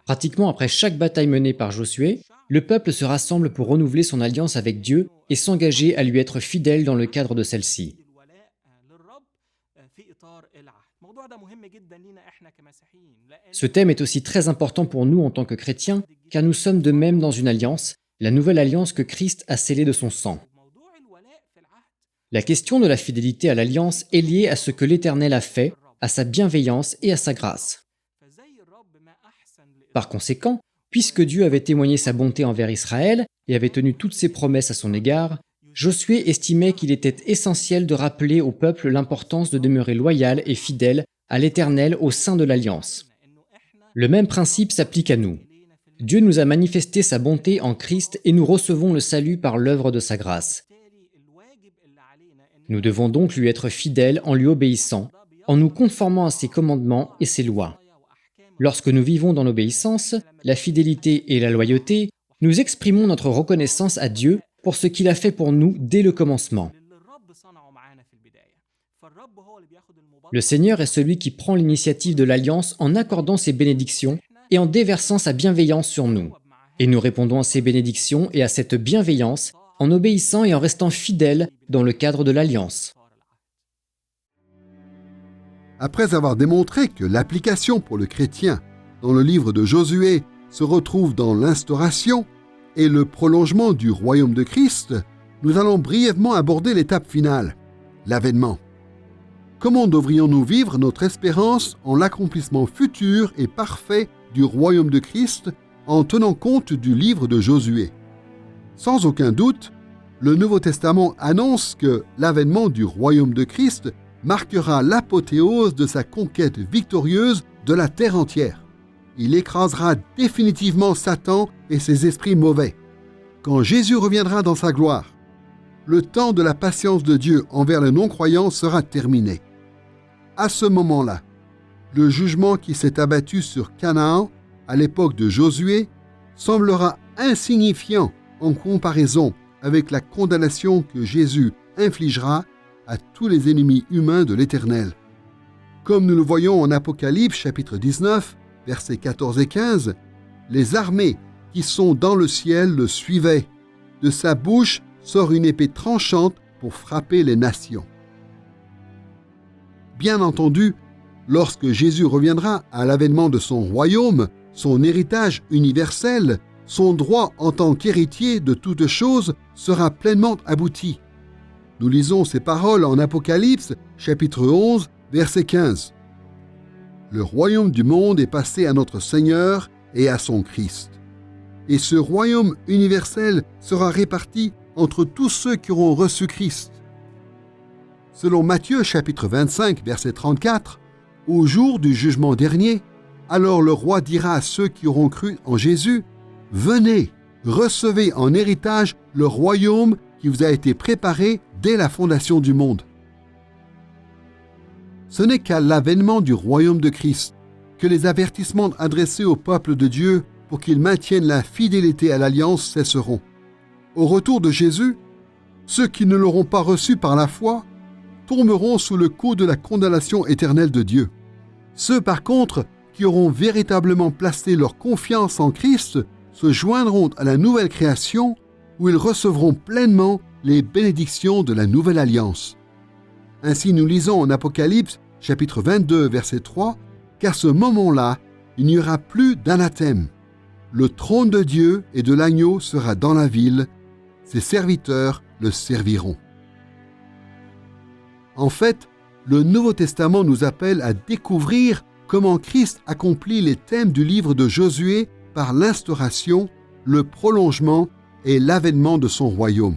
Pratiquement après chaque bataille menée par Josué, le peuple se rassemble pour renouveler son alliance avec Dieu et s'engager à lui être fidèle dans le cadre de celle-ci. Ce thème est aussi très important pour nous en tant que chrétiens, car nous sommes de même dans une alliance, la nouvelle alliance que Christ a scellée de son sang. La question de la fidélité à l'alliance est liée à ce que l'Éternel a fait, à sa bienveillance et à sa grâce. Par conséquent, puisque Dieu avait témoigné sa bonté envers Israël et avait tenu toutes ses promesses à son égard, Josué estimait qu'il était essentiel de rappeler au peuple l'importance de demeurer loyal et fidèle à l'Éternel au sein de l'Alliance. Le même principe s'applique à nous. Dieu nous a manifesté sa bonté en Christ et nous recevons le salut par l'œuvre de sa grâce. Nous devons donc lui être fidèles en lui obéissant, en nous conformant à ses commandements et ses lois. Lorsque nous vivons dans l'obéissance, la fidélité et la loyauté, nous exprimons notre reconnaissance à Dieu pour ce qu'il a fait pour nous dès le commencement. Le Seigneur est celui qui prend l'initiative de l'Alliance en accordant ses bénédictions et en déversant sa bienveillance sur nous. Et nous répondons à ces bénédictions et à cette bienveillance en obéissant et en restant fidèles dans le cadre de l'Alliance. Après avoir démontré que l'application pour le chrétien dans le livre de Josué se retrouve dans l'instauration et le prolongement du royaume de Christ, nous allons brièvement aborder l'étape finale, l'avènement. Comment devrions-nous vivre notre espérance en l'accomplissement futur et parfait du royaume de Christ en tenant compte du livre de Josué? Sans aucun doute, le Nouveau Testament annonce que l'avènement du royaume de Christ marquera l'apothéose de sa conquête victorieuse de la terre entière. Il écrasera définitivement Satan et ses esprits mauvais. Quand Jésus reviendra dans sa gloire, le temps de la patience de Dieu envers les non-croyants sera terminé. À ce moment-là, le jugement qui s'est abattu sur Canaan à l'époque de Josué semblera insignifiant en comparaison avec la condamnation que Jésus infligera à tous les ennemis humains de l'Éternel. Comme nous le voyons en Apocalypse chapitre 19, versets 14 et 15, les armées qui sont dans le ciel le suivaient. De sa bouche sort une épée tranchante pour frapper les nations. Bien entendu, lorsque Jésus reviendra à l'avènement de son royaume, son héritage universel, son droit en tant qu'héritier de toutes choses sera pleinement abouti. Nous lisons ces paroles en Apocalypse, chapitre 11, verset 15. Le royaume du monde est passé à notre Seigneur et à son Christ. Et ce royaume universel sera réparti entre tous ceux qui auront reçu Christ. Selon Matthieu chapitre 25, verset 34, « Au jour du jugement dernier, alors le roi dira à ceux qui auront cru en Jésus, « Venez, recevez en héritage le royaume qui vous a été préparé dès la fondation du monde. » Ce n'est qu'à l'avènement du royaume de Christ que les avertissements adressés au peuple de Dieu pour qu'ils maintiennent la fidélité à l'alliance cesseront. Au retour de Jésus, ceux qui ne l'auront pas reçu par la foi tomberont sous le coup de la condamnation éternelle de Dieu. Ceux, par contre, qui auront véritablement placé leur confiance en Christ se joindront à la nouvelle création où ils recevront pleinement les bénédictions de la nouvelle alliance. Ainsi nous lisons en Apocalypse, chapitre 22, verset 3, « Qu'à ce moment-là, il n'y aura plus d'anathème. Le trône de Dieu et de l'agneau sera dans la ville, ses serviteurs le serviront. » En fait, le Nouveau Testament nous appelle à découvrir comment Christ accomplit les thèmes du livre de Josué par l'instauration, le prolongement et l'avènement de son royaume.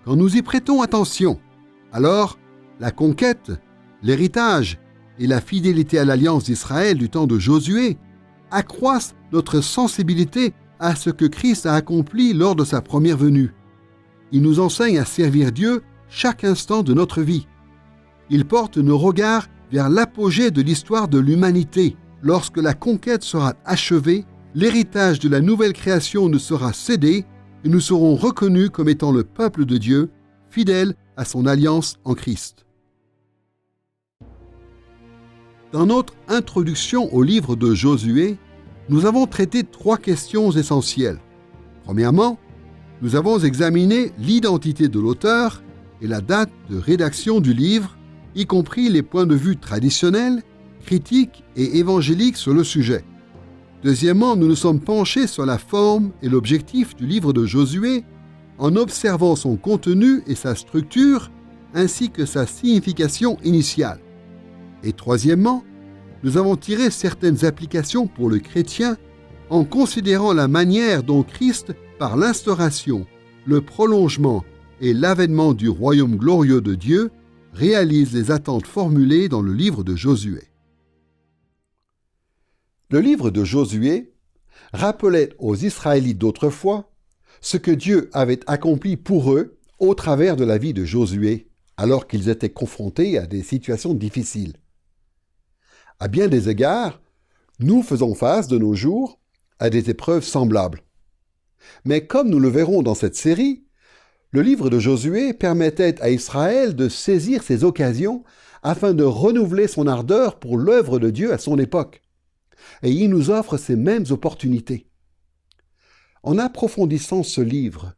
Quand nous y prêtons attention, alors la conquête, l'héritage et la fidélité à l'alliance d'Israël du temps de Josué accroissent notre sensibilité à ce que Christ a accompli lors de sa première venue. Il nous enseigne à servir Dieu chaque instant de notre vie. Il porte nos regards vers l'apogée de l'histoire de l'humanité. Lorsque la conquête sera achevée, l'héritage de la nouvelle création nous sera cédé et nous serons reconnus comme étant le peuple de Dieu, fidèle à son alliance en Christ. Dans notre introduction au livre de Josué, nous avons traité 3 questions essentielles. Premièrement, nous avons examiné l'identité de l'auteur et la date de rédaction du livre, y compris les points de vue traditionnels, critiques et évangéliques sur le sujet. Deuxièmement, nous nous sommes penchés sur la forme et l'objectif du livre de Josué en observant son contenu et sa structure, ainsi que sa signification initiale. Et troisièmement, nous avons tiré certaines applications pour le chrétien en considérant la manière dont Christ, par l'instauration, le prolongement et l'avènement du royaume glorieux de Dieu, réalise les attentes formulées dans le livre de Josué. Le livre de Josué rappelait aux Israélites d'autrefois ce que Dieu avait accompli pour eux au travers de la vie de Josué, alors qu'ils étaient confrontés à des situations difficiles. À bien des égards, nous faisons face de nos jours à des épreuves semblables. Mais comme nous le verrons dans cette série, le livre de Josué permettait à Israël de saisir ces occasions afin de renouveler son ardeur pour l'œuvre de Dieu à son époque. Et il nous offre ces mêmes opportunités. En approfondissant ce livre,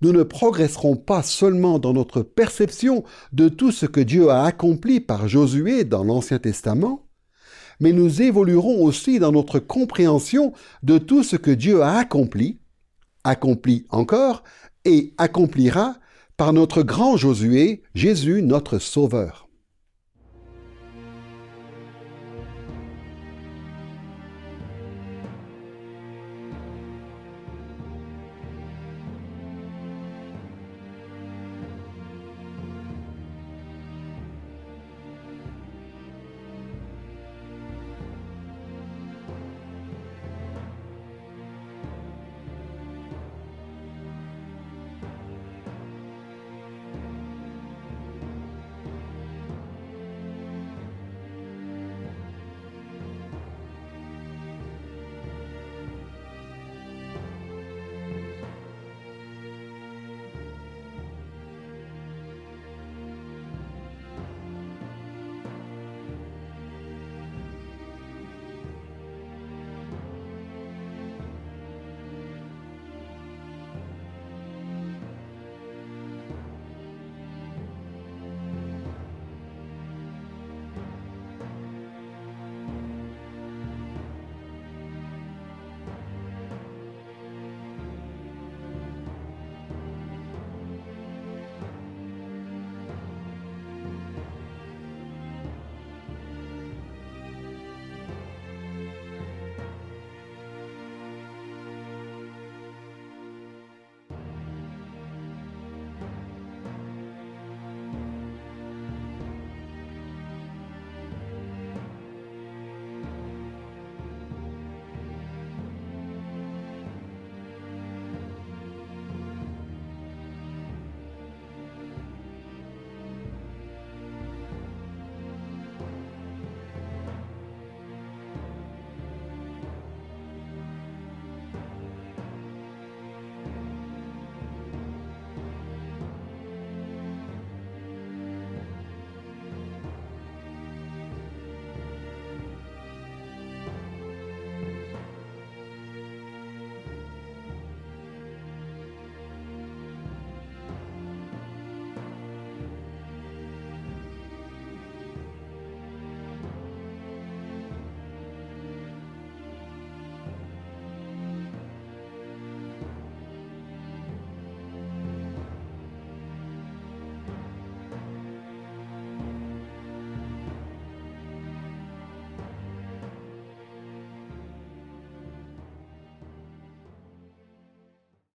nous ne progresserons pas seulement dans notre perception de tout ce que Dieu a accompli par Josué dans l'Ancien Testament, mais nous évoluerons aussi dans notre compréhension de tout ce que Dieu a accompli encore, et accomplira par notre grand Josué, Jésus notre Sauveur.